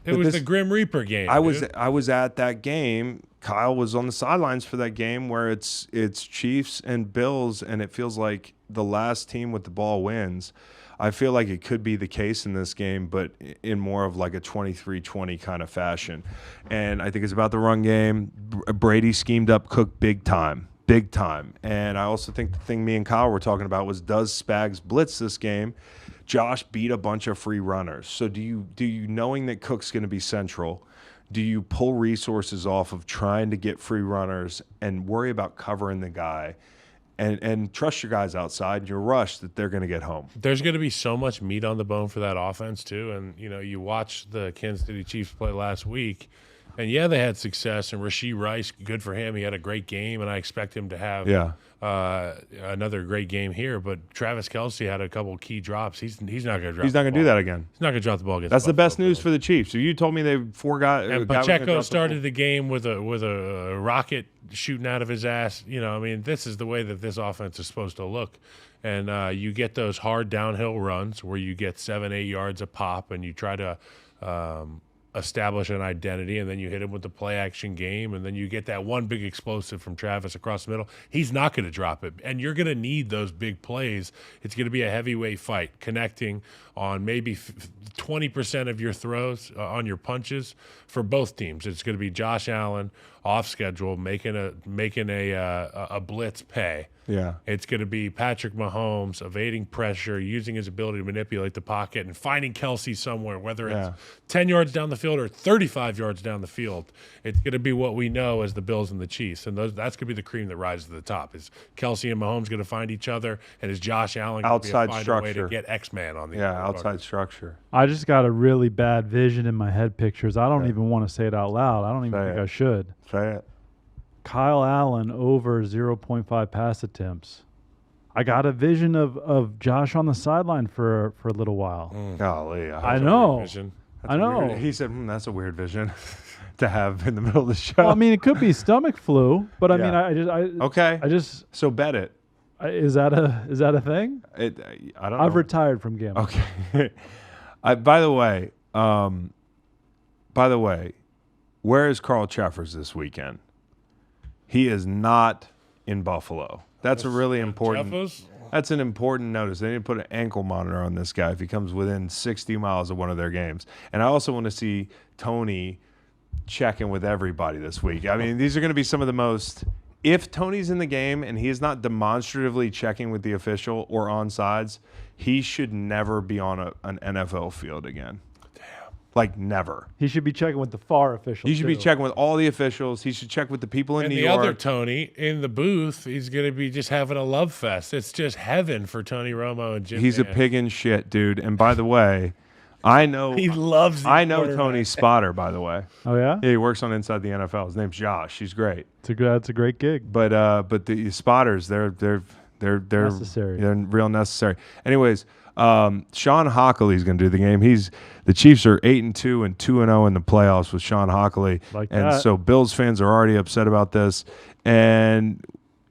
It But was this- the Grim Reaper game. I was dude. at that game. Kyle was on the sidelines for that game where it's Chiefs and Bills, and it feels like the last team with the ball wins. I feel like it could be the case in this game, but in more of like a 23-20 kind of fashion. And I think it's about the run game. Brady schemed up Cook big time. And I also think the thing me and Kyle were talking about was, does Spags blitz this game? Josh beat a bunch of free runners. So do you knowing that Cook's going to be central, do you pull resources off of trying to get free runners and worry about covering the guy and trust your guys outside and you're rushed that they're going to get home? There's going to be so much meat on the bone for that offense too. And, you watch the Kansas City Chiefs play last week, and yeah, they had success. And Rashee Rice, good for him. He had a great game, and I expect him to have another great game here. But Travis Kelce had a couple key drops. He's not going to drop. He's not going to do that again. He's not going to drop the ball against. That's the Buffalo, best news for the Chiefs. So you told me they forgot. And Pacheco started the game with a rocket shooting out of his ass. This is the way that this offense is supposed to look. And you get those hard downhill runs where you get 7-8 yards a pop, and you try to establish an identity, and then you hit him with the play action game, and then you get that one big explosive from Travis across the middle. He's not going to drop it, and you're going to need those big plays. It's going to be a heavyweight fight, connecting on maybe 20% of your throws on your punches for both teams. It's going to be Josh Allen off schedule making a blitz pay. Yeah. It's going to be Patrick Mahomes evading pressure, using his ability to manipulate the pocket, and finding Kelce somewhere, whether it's 10 yards down the field or 35 yards down the field. It's going to be what we know as the Bills and the Chiefs, and that's going to be the cream that rises to the top. Is Kelce and Mahomes going to find each other, and is Josh Allen going to find a way to get X-Man on the outside structure? I just got a really bad vision in my head pictures. I don't even want to say it out loud. I don't even think I should. Say it. Kyle Allen over 0.5 pass attempts. I got a vision of Josh on the sideline for a little while. Golly, I know. I know. He said, that's a weird vision to have in the middle of the show. Well, I mean, it could be stomach flu, but I mean, I just so bet it. Is that a thing? I don't know. I've retired from gambling. Okay. By the way, where is Carl Cheffers this weekend? He is not in Buffalo. That's a really important. That's an important notice. They need to put an ankle monitor on this guy if he comes within 60 miles of one of their games. And I also want to see Tony checking with everybody this week. I mean, these are going to be some of the most. If Tony's in the game and he is not demonstratively checking with the official or onside, he should never be on an NFL field again. Like, never. He should be checking with the FAR officials. He should be checking with all the officials. He should check with the people in New York. And the other Tony in the booth, he's going to be just having a love fest. It's just heaven for Tony Romo and Jim. He's a pig in shit, dude. And by the way, I know he loves. I know Tony's spotter, by the way. Oh yeah. Yeah, he works on Inside the NFL. His name's Josh. He's great. That's a great gig. But the spotters, they're necessary. They're real necessary. Anyways. Sean Hockley's going to do the game. The Chiefs are 8-2 and 2-0 in the playoffs with Sean Hockley, so Bills fans are already upset about this. And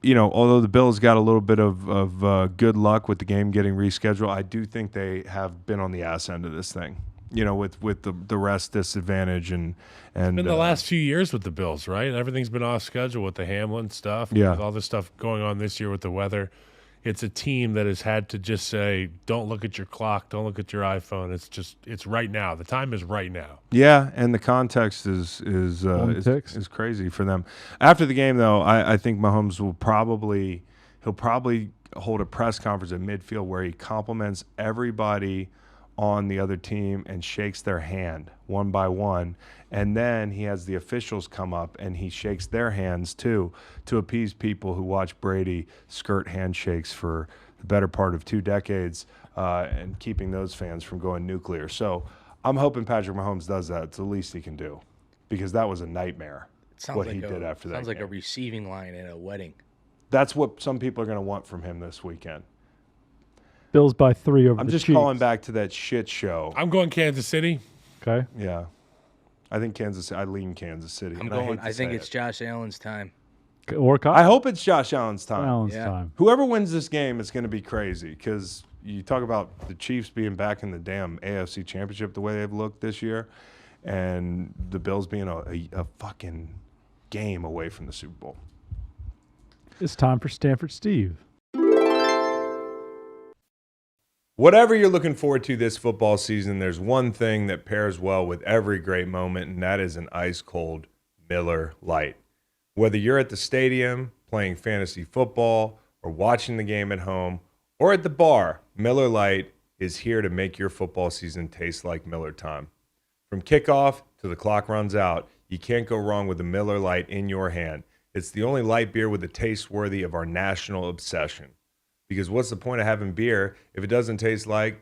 although the Bills got a little bit of good luck with the game getting rescheduled, I do think they have been on the ass end of this thing. With the rest disadvantage and it's been the last few years with the Bills, right? Everything's been off schedule with the Hamlin stuff, with all this stuff going on this year with the weather. It's a team that has had to just say, don't look at your clock, don't look at your iPhone. It's right now. The time is right now. Yeah, and the context is crazy for them. After the game, though, I think Mahomes will probably hold a press conference at midfield where he compliments everybody on the other team and shakes their hand one by one. And then he has the officials come up and he shakes their hands too to appease people who watch Brady skirt handshakes for the better part of 2 decades and keeping those fans from going nuclear. So I'm hoping Patrick Mahomes does that. It's the least he can do because that was a nightmare what he did after that. Sounds like a receiving line at a wedding. That's what some people are going to want from him this weekend. Bills by 3 over I'm the just Chiefs. calling back to that shit show. I'm going Kansas City. Okay. Yeah. I think I lean Kansas City. I think it's Josh Allen's time. Or Kyle. I hope it's Josh Allen's time. Allen's time. Whoever wins this game, it's going to be crazy because you talk about the Chiefs being back in the damn AFC Championship the way they've looked this year, and the Bills being a fucking game away from the Super Bowl. It's time for Stanford Steve. Whatever you're looking forward to this football season, there's one thing that pairs well with every great moment, and that is an ice-cold Miller Lite. Whether you're at the stadium, playing fantasy football, or watching the game at home, or at the bar, Miller Lite is here to make your football season taste like Miller time. From kickoff to the clock runs out, you can't go wrong with a Miller Lite in your hand. It's the only light beer with a taste worthy of our national obsession. Because what's the point of having beer if it doesn't taste like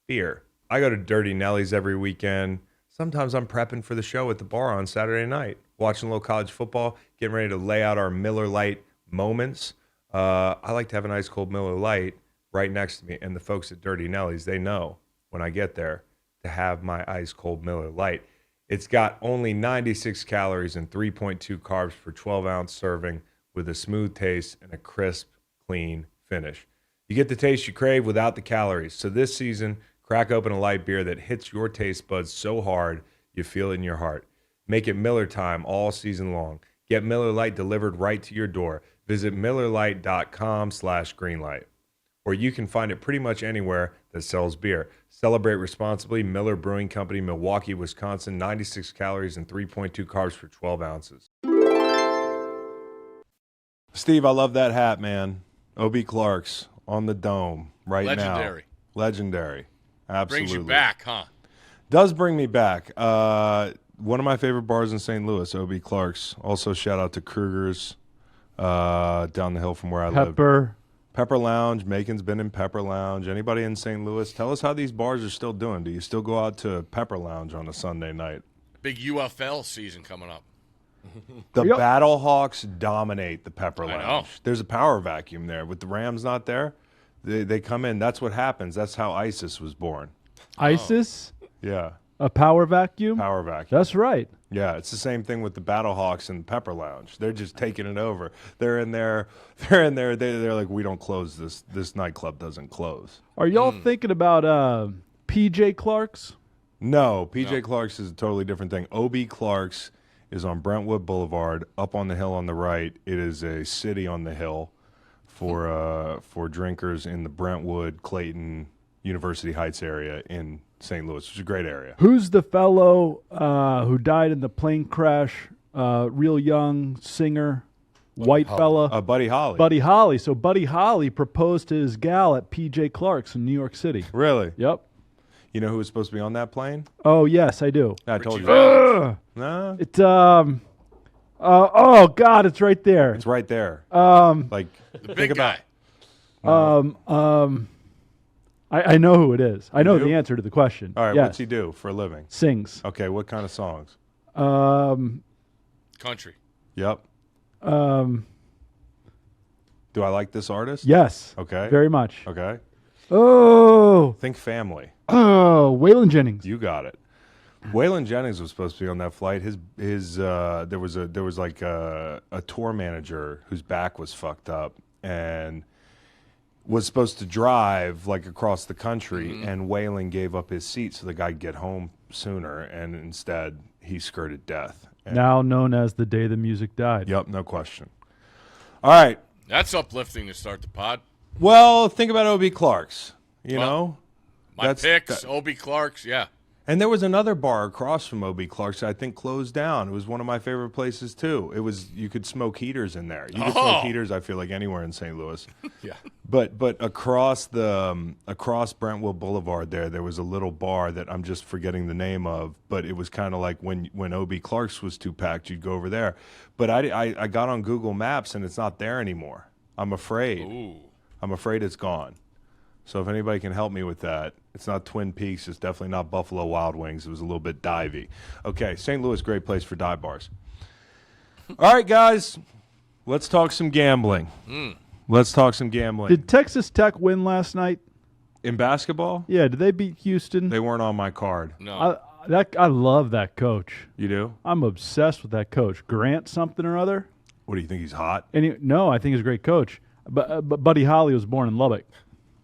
beer? I go to Dirty Nelly's every weekend. Sometimes I'm prepping for the show at the bar on Saturday night, watching a little college football, getting ready to lay out our Miller Lite moments. I like to have an ice cold Miller Lite right next to me. And the folks at Dirty Nelly's, they know when I get there to have my ice cold Miller Lite. It's got only 96 calories and 3.2 carbs per 12-ounce serving with a smooth taste and a crisp, clean finish. You get the taste you crave without the calories. So this season, crack open a light beer that hits your taste buds so hard you feel it in your heart. Make it Miller time all season long. Get Miller Lite delivered right to your door. Visit MillerLite.com/greenlight. Or you can find it pretty much anywhere that sells beer. Celebrate responsibly. Miller Brewing Company, Milwaukee, Wisconsin. 96 calories and 3.2 carbs per 12 ounces. Steve, I love that hat, man. O.B. Clark's on the dome right Legendary. now. Legendary. Absolutely. Brings you back, huh? Does bring me back. One of my favorite bars in St. Louis, O.B. Clark's. Also, shout out to Kruger's down the hill from where I live. Pepper Lounge. Macon's been in Pepper Lounge. Anybody in St. Louis? Tell us how these bars are still doing. Do you still go out to Pepper Lounge on a Sunday night? Big UFL season coming up. The Battlehawks dominate the Pepper I Lounge. know. There's a power vacuum there. With the Rams not there, they come in. That's what happens. That's how ISIS was born. ISIS? Yeah. A power vacuum? Power vacuum. That's right. Yeah, it's the same thing with the Battlehawks and the Pepper Lounge. They're just taking it over. They're in there. They're like, we don't close this. This nightclub doesn't close. Are y'all thinking about PJ Clark's? No, PJ Clark's is a totally different thing. OB Clark's is on Brentwood Boulevard, up on the hill on the right. It is a city on the hill for drinkers in the Brentwood, Clayton, University Heights area in St. Louis, which is a great area. Who's the fellow who died in the plane crash? Real young singer, white fella. Buddy Holly. Buddy Holly. So Buddy Holly proposed to his gal at PJ Clark's in New York City. Really? Yep. You know who was supposed to be on that plane? Oh yes, I do. I told you. No, It's oh God, it's right there. it's right there. Like The big guy. I know who it is. I know do? the answer to the question. All right, Yes. what's he do for a living? Sings. Okay, what kind of songs? Country. Yep. Do I like this artist? Yes. Okay. Very much. Okay. Oh, Think family. Waylon Jennings. You got it. Waylon Jennings was supposed to be on that flight. There was like a tour manager whose back was fucked up and was supposed to drive like across the country, and Waylon gave up his seat so the guy could get home sooner, and instead he skirted death. And, Now known as the day the music died. yep, no question. All right. That's uplifting to start the pod. Well, think about O.B. Clark's. You Well, know, My picks, O.B. Clark's, yeah. and there was another bar across from O.B. Clark's that I think closed down. It was one of my favorite places too. It was you could smoke heaters in there. You could smoke heaters. I feel like anywhere in St. Louis. Yeah. But across Brentwood Boulevard there was a little bar that I'm just forgetting the name of. But it was kind of like when O.B. Clark's was too packed, you'd go over there. But I got on Google Maps and it's not there anymore. I'm afraid. Ooh. I'm afraid it's gone. So if anybody can help me with that, it's not Twin Peaks. It's definitely not Buffalo Wild Wings. It was a little bit divey. Okay, St. Louis, great place for dive bars. All right, guys, let's talk some gambling. Let's talk some gambling. Did Texas Tech win last night? In basketball, Yeah. Did they beat Houston? they weren't on my card. No. I love that coach. You do? I'm obsessed with that coach. Grant something or other. What do you think? He's hot? No, I think he's a great coach. But Buddy Holly was born in Lubbock.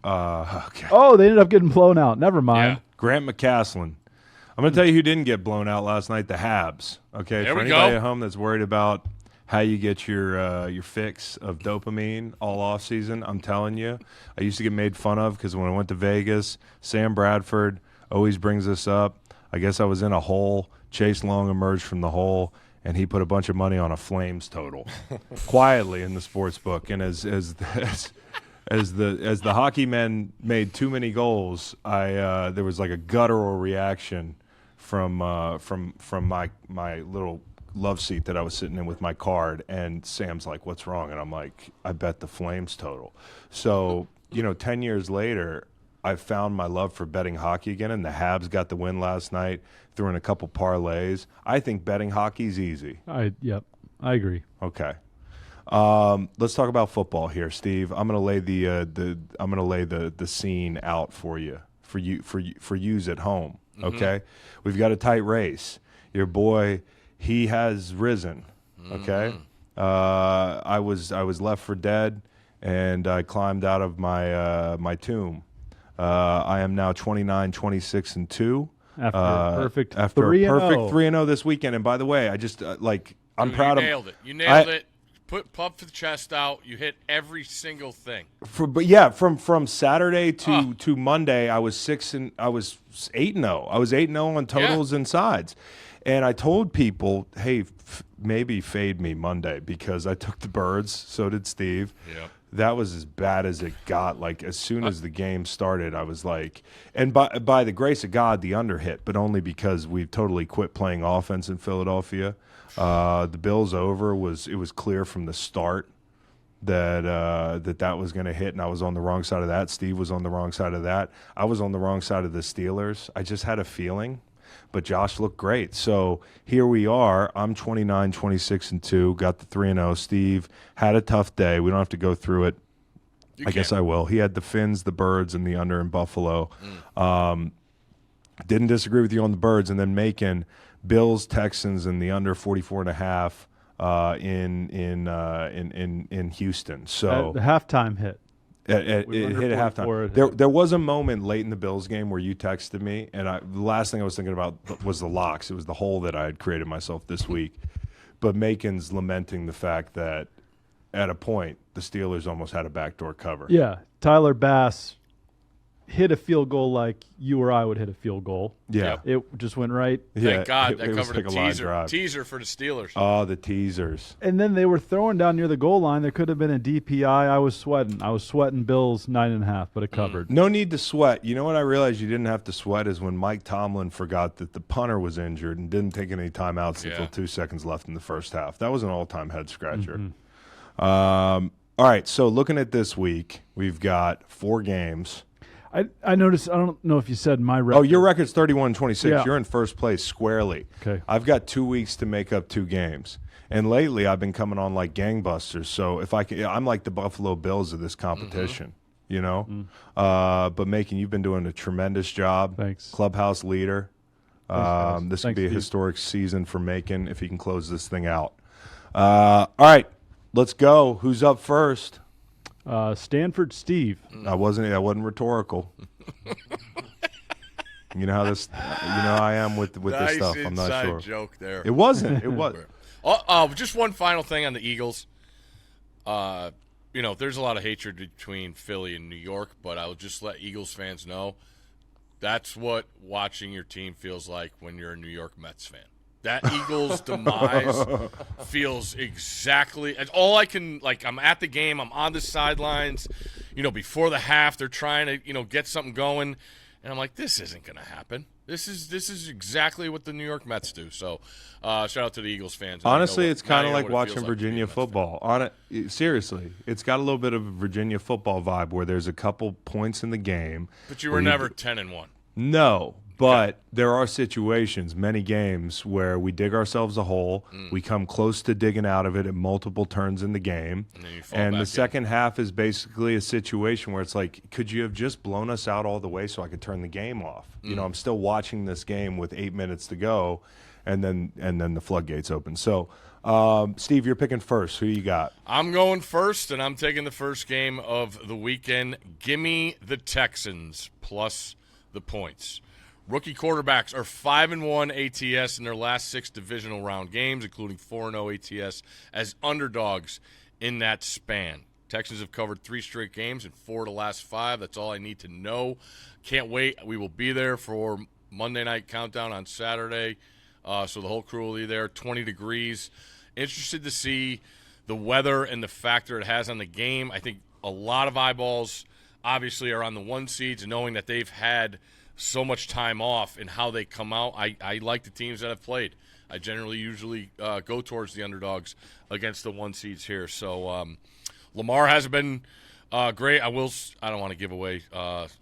Okay. Oh, they ended up getting blown out. Never mind. Yeah. Grant McCaslin. I'm going to tell you who didn't get blown out last night, the Habs. Okay, There for we anybody go. at home that's worried about how you get your fix of dopamine all off season, I'm telling you, I used to get made fun of because when I went to Vegas, Sam Bradford always brings this up. I guess I was in a hole. Chase Long emerged from the hole, and he put a bunch of money on a Flames total quietly in the sports book. And as as the hockey men made too many goals, there was like a guttural reaction from my little love seat that I was sitting in with my card, and Sam's like, "What's wrong?" And I'm like, "I bet the Flames total." So 10 years later, I found my love for betting hockey again, and the Habs got the win last night. Threw in a couple parlays. I think betting hockey's easy. Yep, I agree. Okay. Let's talk about football here, Steve. I'm gonna lay the scene out for yous at home. Okay, we've got a tight race. Your boy, he has risen. Okay, I was left for dead, and I climbed out of my tomb. I am now 29, 26, and 2. After a perfect 3-0 this weekend. And by the way, I just I'm proud of. You nailed it. Puff the chest out. You hit every single thing. From Saturday to Monday, I was 8-0. I was 8-0 on totals and sides, and I told people, hey, maybe fade me Monday because I took the birds. So did Steve. Yeah. That was as bad as it got. Like as soon as the game started, I was like, and by the grace of God, the under hit, but only because we've totally quit playing offense in Philadelphia. The Bills over was clear from the start that was going to hit, and I was on the wrong side of that. Steve was on the wrong side of that. I was on the wrong side of the Steelers. I just had a feeling, but Josh looked great. So here we are. I'm 29, 26, and 2. Got the 3-0. Steve had a tough day. We don't have to go through it. I guess I will. He had the Finns, the Birds, and the under in Buffalo. Didn't disagree with you on the Birds, and then Macon. Bills, Texans, and the under 44.5 in Houston. So the halftime hit. It hit at halftime. There was a moment late in the Bills game where you texted me, and the last thing I was thinking about was the locks. It was the hole that I had created myself this week. But Macon's lamenting the fact that at a point the Steelers almost had a backdoor cover. Yeah, Tyler Bass hit a field goal like you or I would hit a field goal. Yeah. It just went right. Thank God that it covered like a teaser for the Steelers. Oh, the teasers. And then they were throwing down near the goal line. There could have been a DPI. I was sweating Bills 9.5, but it covered. No need to sweat. You know what I realized you didn't have to sweat is when Mike Tomlin forgot that the punter was injured and didn't take any timeouts until 2 seconds left in the first half. That was an all-time head-scratcher. All right, so looking at this week, we've got 4 games. I noticed, I don't know if you said my record. Oh, your record's 31-26. Yeah. You're in first place squarely. Okay. I've got 2 weeks to make up 2 games. And lately I've been coming on like gangbusters. So if I can, I'm like the Buffalo Bills of this competition, you know? But Macon, you've been doing a tremendous job. Thanks. Clubhouse leader. This could be a Steve. historic season for Macon if he can close this thing out. All right, let's go. Who's up first? Stanford Steve. That wasn't rhetorical. You know how this. You know I am with this stuff. I'm not sure. Nice joke there. It wasn't. It was. Just one final thing on the Eagles. There's a lot of hatred between Philly and New York, but I'll just let Eagles fans know that's what watching your team feels like when you're a New York Mets fan. That Eagles demise feels exactly – all I can – like I'm at the game. I'm on the sidelines. Before the half, they're trying to, get something going. And I'm like, this isn't going to happen. This is exactly what the New York Mets do. So shout out to the Eagles fans. Honestly, it's kind of like watching Virginia football. Seriously, it's got a little bit of a Virginia football vibe where there's a couple points in the game. But you were never 10-1. No. But there are situations, many games, where we dig ourselves a hole. We come close to digging out of it at multiple turns in the game. And the second half is basically a situation where it's like, could you have just blown us out all the way so I could turn the game off? I'm still watching this game with 8 minutes to go, and then the floodgates open. So, Steve, you're picking first. Who you got? I'm going first, and I'm taking the first game of the weekend. Gimme the Texans plus the points. Rookie quarterbacks are 5-1 ATS in their last 6 divisional round games, including 4-0 ATS as underdogs in that span. Texans have covered 3 straight games and 4 of the last 5. That's all I need to know. Can't wait. We will be there for Monday Night Countdown on Saturday. So the whole crew will be there. 20 degrees. Interested to see the weather and the factor it has on the game. I think a lot of eyeballs obviously are on the 1 seeds, and knowing that they've had so much time off and how they come out, I like the teams that have played. I usually go towards the underdogs against the 1 seeds here. So Lamar hasn't been great. I don't want to give away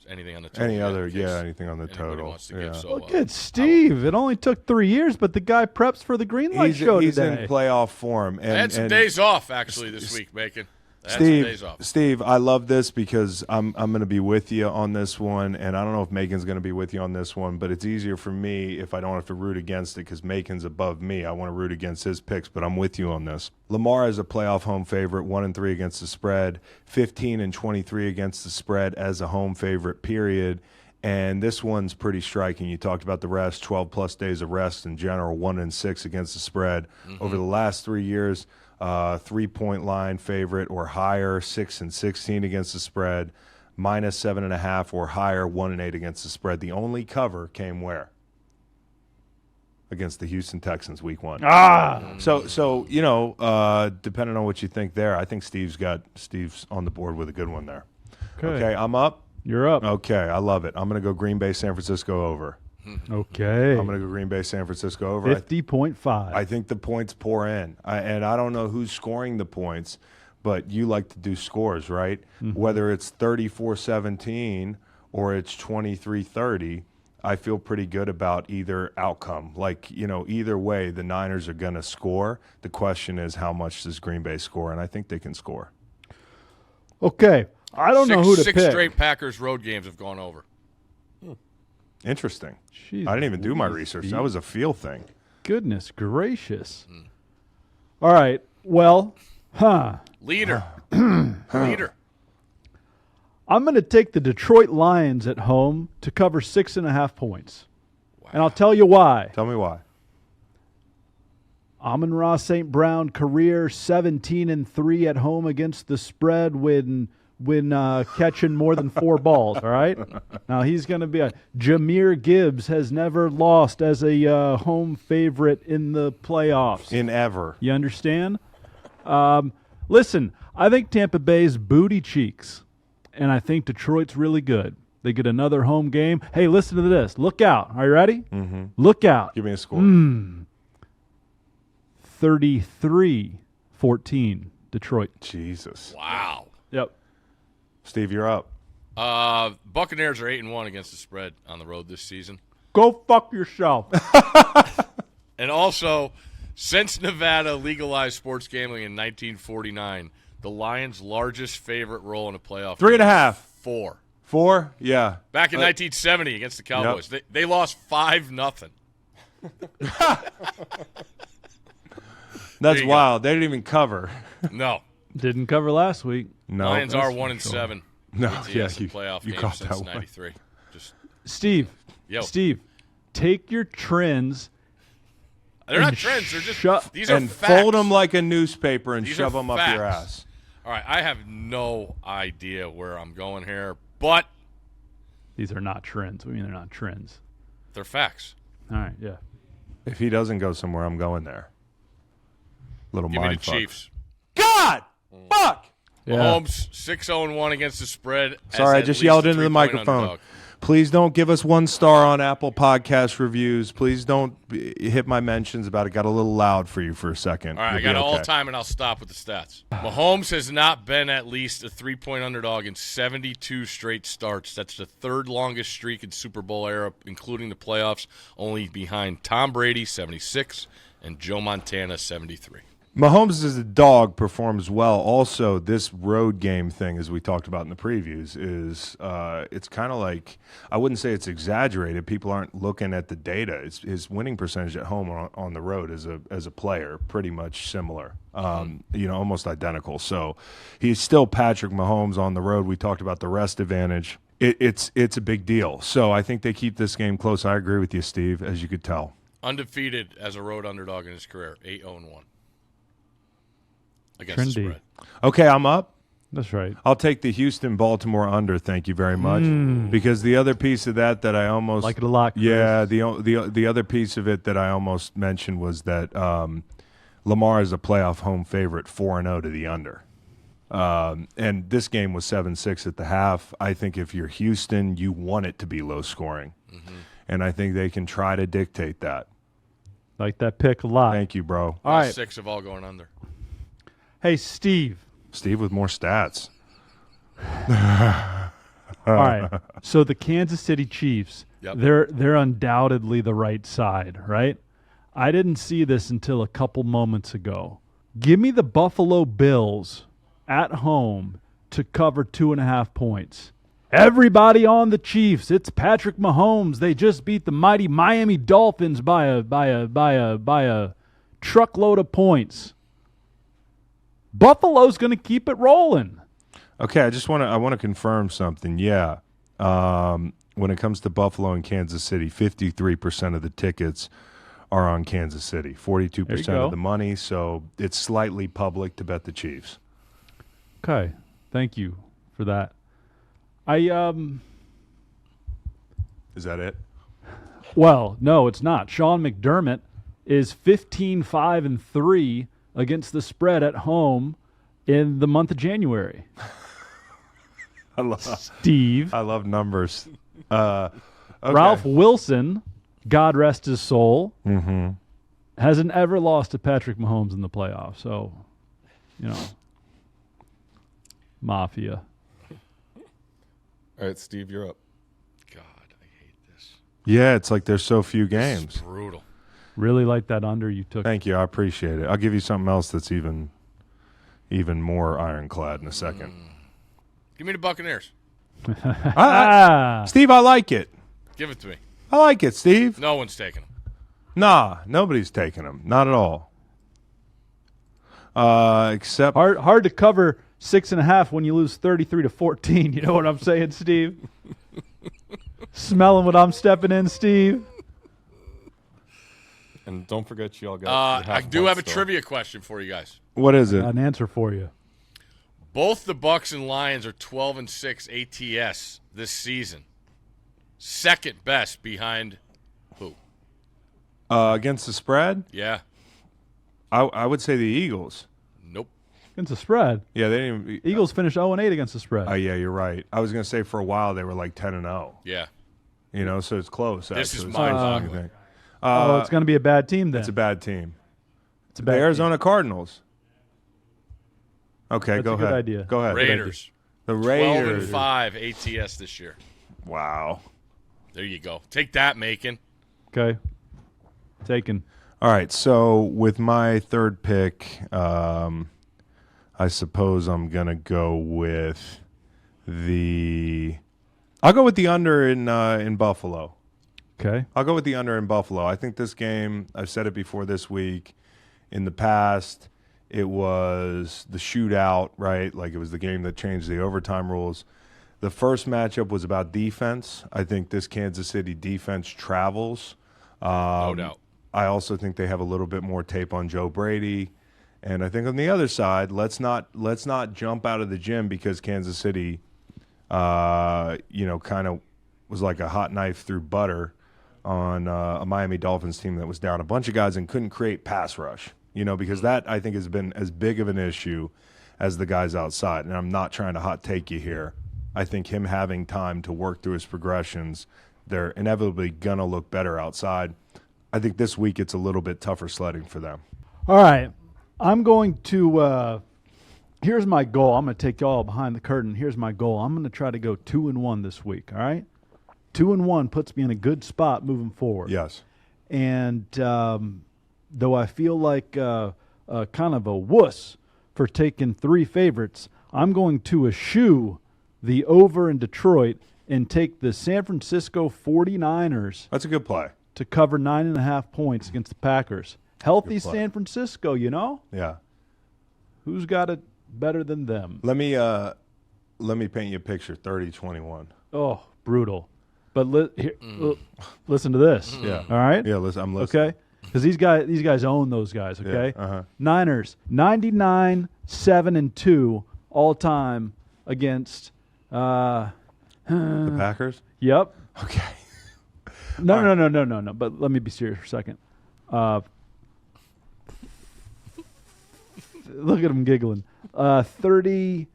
anything on the total. Anything on the total. Look at Steve. It only took 3 years, but the guy preps for the green light show he's today. In playoff form. I had some days off, actually, this week, Macon. Steve, I love this because I'm going to be with you on this one, and I don't know if Macon's going to be with you on this one, but it's easier for me if I don't have to root against it because Macon's above me. I want to root against his picks, but I'm with you on this. Lamar is a playoff home favorite, 1-3 against the spread, 15-23 against the spread as a home favorite, period. And this one's pretty striking. You talked about the rest, 12-plus days of rest in general, 1-6 against the spread. Over the last 3 years, 3-point line favorite or higher, 6-16 against the spread, -7.5 or higher, 1-8 against the spread. The only cover came where? Against the Houston Texans, week 1. So depending on what you think there, I think Steve's on the board with a good one there. Okay, I'm up. You're up. Okay, I love it. I'm going to go Green Bay, San Francisco over. Okay. I'm going to go Green Bay, San Francisco over. 50.5. I think the points pour in. And I don't know who's scoring the points, but you like to do scores, right? Whether it's 34-17 or it's 23-30, I feel pretty good about either outcome. Either way, the Niners are going to score. The question is, how much does Green Bay score? And I think they can score. Okay. I don't know who to pick. 6 straight Packers road games have gone over. Interesting. Jeez, I didn't even do my research. That was a feel thing. Goodness gracious. All right. Well, Leader. I'm going to take the Detroit Lions at home to cover 6.5 points. Wow. And I'll tell you why. Tell me why. Amon-Ra St. Brown career 17-3 at home against the spread when catching more than 4 balls, all right? Now he's going to be Jahmyr Gibbs has never lost as a home favorite in the playoffs. In ever. You understand? Listen, I think Tampa Bay's booty cheeks, and I think Detroit's really good. They get another home game. Hey, listen to this. Look out. Are you ready? Mm-hmm. Look out. Give me a score. 33-14, Detroit. Jesus. Wow. Yep. Steve, you're up. Buccaneers are 8-1 against the spread on the road this season. Go fuck yourself. And also, since Nevada legalized sports gambling in 1949, the Lions' largest favorite role in a playoff 3.5. 4. 4? Yeah. Back in 1970 against the Cowboys. Yep. They lost 5-0. That's wild. They didn't even cover. No. Didn't cover last week. No. Lions are 1-7. No, yeah, playoff you game got since that '93. Steve, take your trends. They're not trends. They're just these are facts. Fold them like a newspaper and shove them facts. up your ass. All right, I have no idea where I'm going here, but these are not trends. I mean, they're not trends. They're facts. All right, yeah. If he doesn't go somewhere, I'm going there. Give me the Chiefs. God, fuck. Yeah. Mahomes 6-0-1 against the spread. Sorry, I just yelled into the microphone. Underdog. Please don't give us 1 star on Apple Podcast reviews. Please don't hit my mentions about it. Got a little loud for you for a second. All right, I got all time, and I'll stop with the stats. Mahomes has not been at least a 3-point underdog in 72 straight starts. That's the 3rd longest streak in Super Bowl era, including the playoffs, only behind Tom Brady, 76, and Joe Montana, 73. Mahomes as a dog performs well. Also, this road game thing, as we talked about in the previews, is it's kind of like, I wouldn't say it's exaggerated. People aren't looking at the data. His winning percentage at home on the road as a player, pretty much similar, almost identical. So he's still Patrick Mahomes on the road. We talked about the rest advantage. It's a big deal. So I think they keep this game close. I agree with you, Steve, as you could tell. Undefeated as a road underdog in his career, 8-0-1. Against the spread. Okay, I'm up. That's right. I'll take the Houston-Baltimore under. Thank you very much. Because the other piece of that I almost like it a lot. Chris. Yeah, the other piece of it that I almost mentioned was that Lamar is a playoff home favorite, 4-0 to the under. And this game was 7-6 at the half. I think if you're Houston, you want it to be low scoring. Mm-hmm. And I think they can try to dictate that. Like that pick a lot. Thank you, bro. All right. 6 of all going under. Hey, Steve. Steve with more stats. All right. So the Kansas City Chiefs, Yep. they're undoubtedly the right side, right? I didn't see this until a couple moments ago. Give me the Buffalo Bills at home to cover 2.5 points. Everybody on the Chiefs. It's Patrick Mahomes. They just beat the mighty Miami Dolphins by a truckload of points. Buffalo's going to keep it rolling. Okay, I want to confirm something. Yeah. When it comes to Buffalo and Kansas City, 53% of the tickets are on Kansas City. 42% of the money, so it's slightly public to bet the Chiefs. Okay. Thank you for that. Is that it? Well, no, it's not. Sean McDermott is 15-5-3 against the spread at home in the month of January. I love numbers. Okay. Ralph Wilson, God rest his soul, hasn't ever lost to Patrick Mahomes in the playoffs. So, Mafia. All right, Steve, you're up. God, I hate this. Yeah, it's like there's so few This games. is brutal. Really like that under you took. Thank you. I appreciate it. I'll give you something else that's even more ironclad in a second. Give me the Buccaneers. Steve, I like it. Give it to me. I like it, Steve. No one's taking them. Nah, nobody's taking them. Not at all. Except Hard to cover 6.5 when you lose 33-14. You know what I'm saying, Steve? Smelling what I'm stepping in, Steve. And don't forget you all got I do have a trivia question for you guys. what is it? Got an answer for you. Both the Bucs and Lions are 12-6 ATS this season. Second best behind who? Against the spread? Yeah. I would say the Eagles. Nope. Against the spread. Yeah, they didn't even. Eagles finished 0-8 against the spread. Yeah, you're right. I was going to say for a while they were like 10-0. Yeah. So it's close. This actually. is It's close, mind-boggling. I think. It's going to be a bad team then. It's a bad team. It's a The bad team. Arizona Cardinals. Okay, That's go a good ahead. idea. Go ahead. Raiders. The Raiders. 12-5 ATS this year. Wow. There you go. Take that, Macon. Okay. Taken. All right, so with my third pick, I suppose I'm gonna go with I'll go with the under in Buffalo. Okay. I'll go with the under in Buffalo. I think this game, I've said it before this week. In the past, it was the shootout, right? Like it was the game that changed the overtime rules. The first matchup was about defense. I think this Kansas City defense travels. No doubt. I also think they have a little bit more tape on Joe Brady. And I think on the other side, let's not jump out of the gym because Kansas City, kind of was like a hot knife through butter on a Miami Dolphins team that was down a bunch of guys and couldn't create pass rush, because that I think has been as big of an issue as the guys outside. And I'm not trying to hot take you here. I think him having time to work through his progressions, they're inevitably going to look better outside. I think this week it's a little bit tougher sledding for them. All right. I'm going to here's my goal. I'm going to take y'all behind the curtain. Here's my goal. I'm going to try to go 2-1 this week, all right? 2-1 puts me in a good spot moving forward. Yes. And though I feel like kind of a wuss for taking 3 favorites, I'm going to eschew the over in Detroit and take the San Francisco 49ers That's a good play. to cover 9.5 points against the Packers. Healthy Good play. San Francisco, Yeah. Who's got it better than them? Let me paint you a picture. 30-21. Oh, brutal. But listen to this. Yeah. All right? Yeah, listen, I'm listening. Okay? Because these guys own those guys, okay? Yeah, uh-huh. Niners, 99-7-2 all time against The Packers? Yep. Okay. No. But let me be serious for a second. Look at him giggling. 30.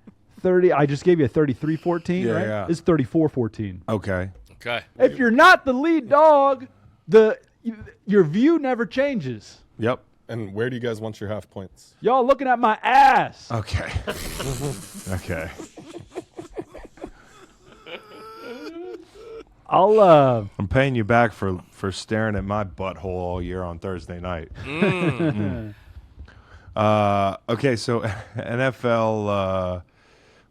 I just gave you a 33-14, right? Yeah. It's 34-14. Okay. Okay. If you're not the lead dog, your view never changes. Yep. And where do you guys want your half points? Y'all looking at my ass. Okay. Okay. I'm paying you back for staring at my butthole all year on Thursday night. Okay, so NFL.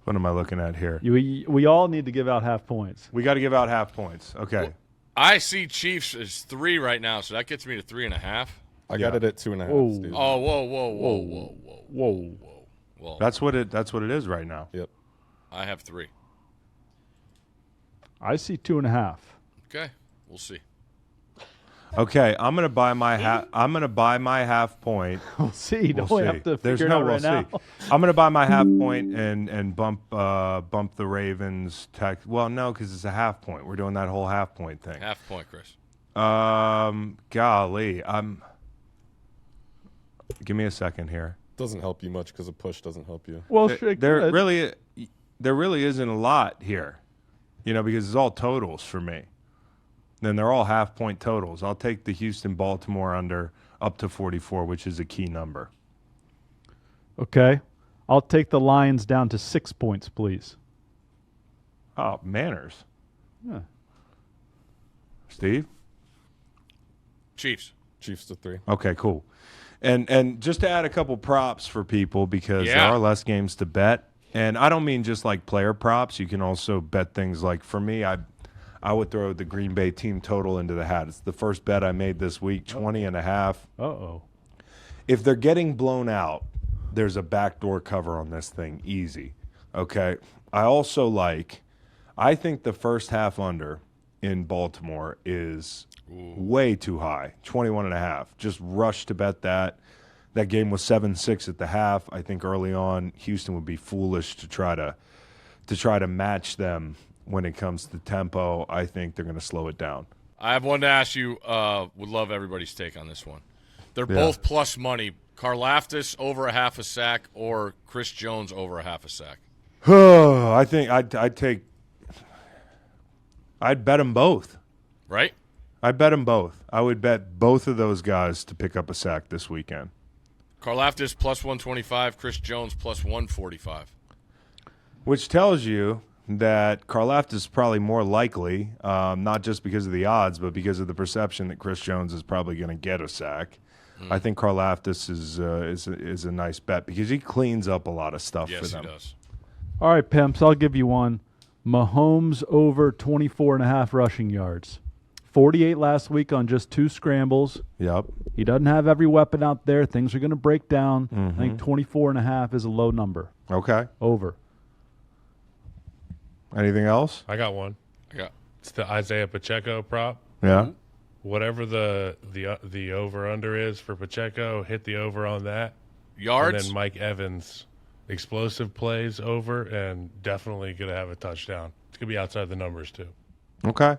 What am I looking at here? We all need to give out half points. We got to give out half points. Okay. Well, I see Chiefs as 3 right now, so that gets me to 3.5. I got it at 2.5. Whoa. Steve. Oh, whoa. Well, That's what it is right now. Yep. I have 3. I see 2.5. Okay, we'll see. Okay, I'm gonna buy my half point. We'll see. We'll Don't we see. have to There's figure no it out right now? see. I'm gonna buy my half point and bump the Ravens. Well, no, because it's a half point. We're doing that whole half point thing. Half point, Chris. Golly, give me a second here. Doesn't help you much because a push doesn't help you. Well, There really isn't a lot here, because it's all totals for me. Then they're all half point totals. I'll take the Houston Baltimore under up to 44, which is a key number. Okay. I'll take the Lions down to 6 points, please. Oh, manners. Yeah. Steve? Chiefs. Chiefs to 3. Okay, cool. And just to add a couple props for people, because there are less games to bet. And I don't mean just like player props. You can also bet things like, for me, I would throw the Green Bay team total into the hat. It's the first bet I made this week, 20.5. Uh-oh. If they're getting blown out, there's a backdoor cover on this thing, easy. Okay? I think the first half under in Baltimore is way too high, 21.5. Just rush to bet that. That game was 7-6 at the half. I think early on Houston would be foolish to try to match them when it comes to tempo. I think they're going to slow it down. I have one to ask you. Would love everybody's take on this one. They're both plus money. Karlaftis over a half a sack or Chris Jones over a half a sack? I think I'd bet them both. Right? I'd bet them both. I would bet both of those guys to pick up a sack this weekend. Karlaftis plus 125, Chris Jones plus 145. Which tells you that Karlaftis is probably more likely, not just because of the odds, but because of the perception that Chris Jones is probably going to get a sack. I think Karlaftis is a nice bet because he cleans up a lot of stuff for them. Yes, he does. All right, pimps, I'll give you one. Mahomes over 24.5 rushing yards. 48 last week on just 2 scrambles. Yep. He doesn't have every weapon out there. Things are going to break down. I think 24.5 is a low number. Okay. Over. Anything else? I got one. It's the Isaiah Pacheco prop. Yeah. Whatever the over under is for Pacheco, hit the over on that. Yards? And then Mike Evans, explosive plays over, and definitely going to have a touchdown. It's going to be outside the numbers too. Okay.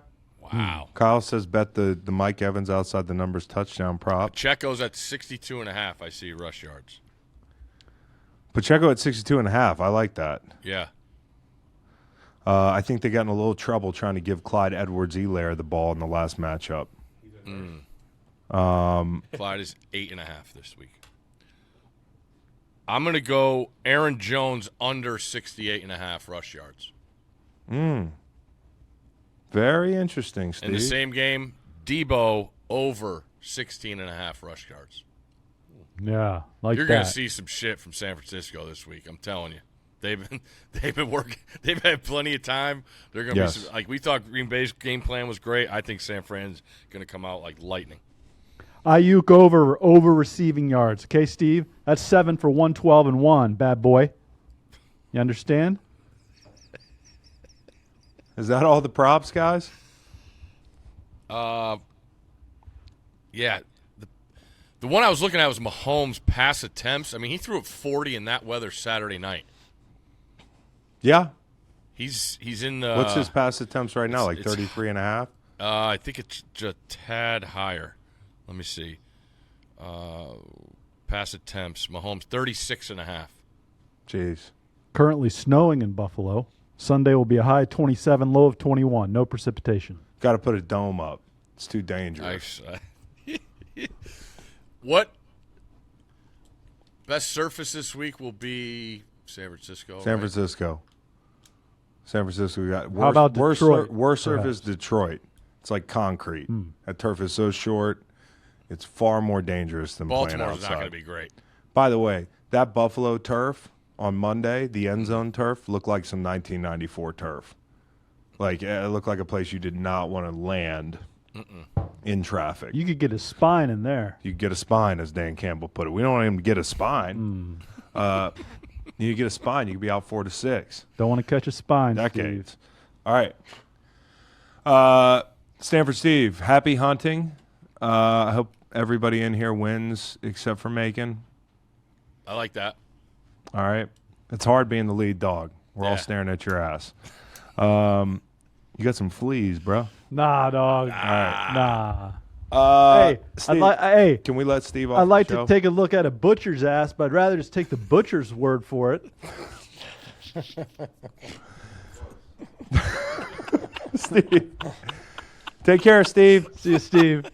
Wow. Kyle says bet the Mike Evans outside the numbers touchdown prop. Pacheco's at 62.5. I see rush yards. Pacheco at 62.5. I like that. Yeah. I think they got in a little trouble trying to give Clyde Edwards-Helaire the ball in the last matchup. Clyde is 8.5 this week. I'm going to go Aaron Jones under 68.5 rush yards. Very interesting, Steve. In the same game, Debo over 16.5 rush yards. Yeah, like You're that. going to see some shit from San Francisco this week. I'm telling you. They've been working. They've had plenty of time. They're going to be some, like we thought. Green Bay's game plan was great. I think San Fran's going to come out like lightning. Ayuk over receiving yards. Okay, Steve, that's 7 for 112 and 1. Bad boy. You understand? Is that all the props, guys? Yeah. The one I was looking at was Mahomes pass attempts. I mean, he threw up 40 in that weather Saturday night. Yeah. He's in. What's his pass attempts right now? Like 33.5? I think it's just a tad higher. Let me see. pass attempts. Mahomes 36.5. Jeez. Currently snowing in Buffalo. Sunday will be a high 27, low of 21. No precipitation. Got to put a dome up. It's too dangerous. Nice. What best surface this week will be San Francisco? San right? Francisco. San Francisco. We got worst, How about Detroit, worst surface, perhaps? Detroit. It's like concrete. That turf is so short, it's far more dangerous than playing Baltimore's outside. not going to be great. By the way, that Buffalo turf on Monday, the end zone turf, looked like some 1994 turf. Like, it looked like a place you did not want to land in traffic. You could get a spine in there. You get a spine, as Dan Campbell put it. We don't want him to get a spine. You get a spine, you could be out 4 to 6. Don't want to catch a spine, Decades. Steve. All right. Stanford Steve, happy hunting. I hope everybody in here wins except for Macon. I like that. All right. It's hard being the lead dog. We're all Yeah. staring at your ass. You got some fleas, bro. Nah, dog. All right. Nah. Hey, Steve, can we let Steve off I'd like the show? to take a look at a butcher's ass, but I'd rather just take the butcher's word for it. Steve. Take care, Steve. See you, Steve.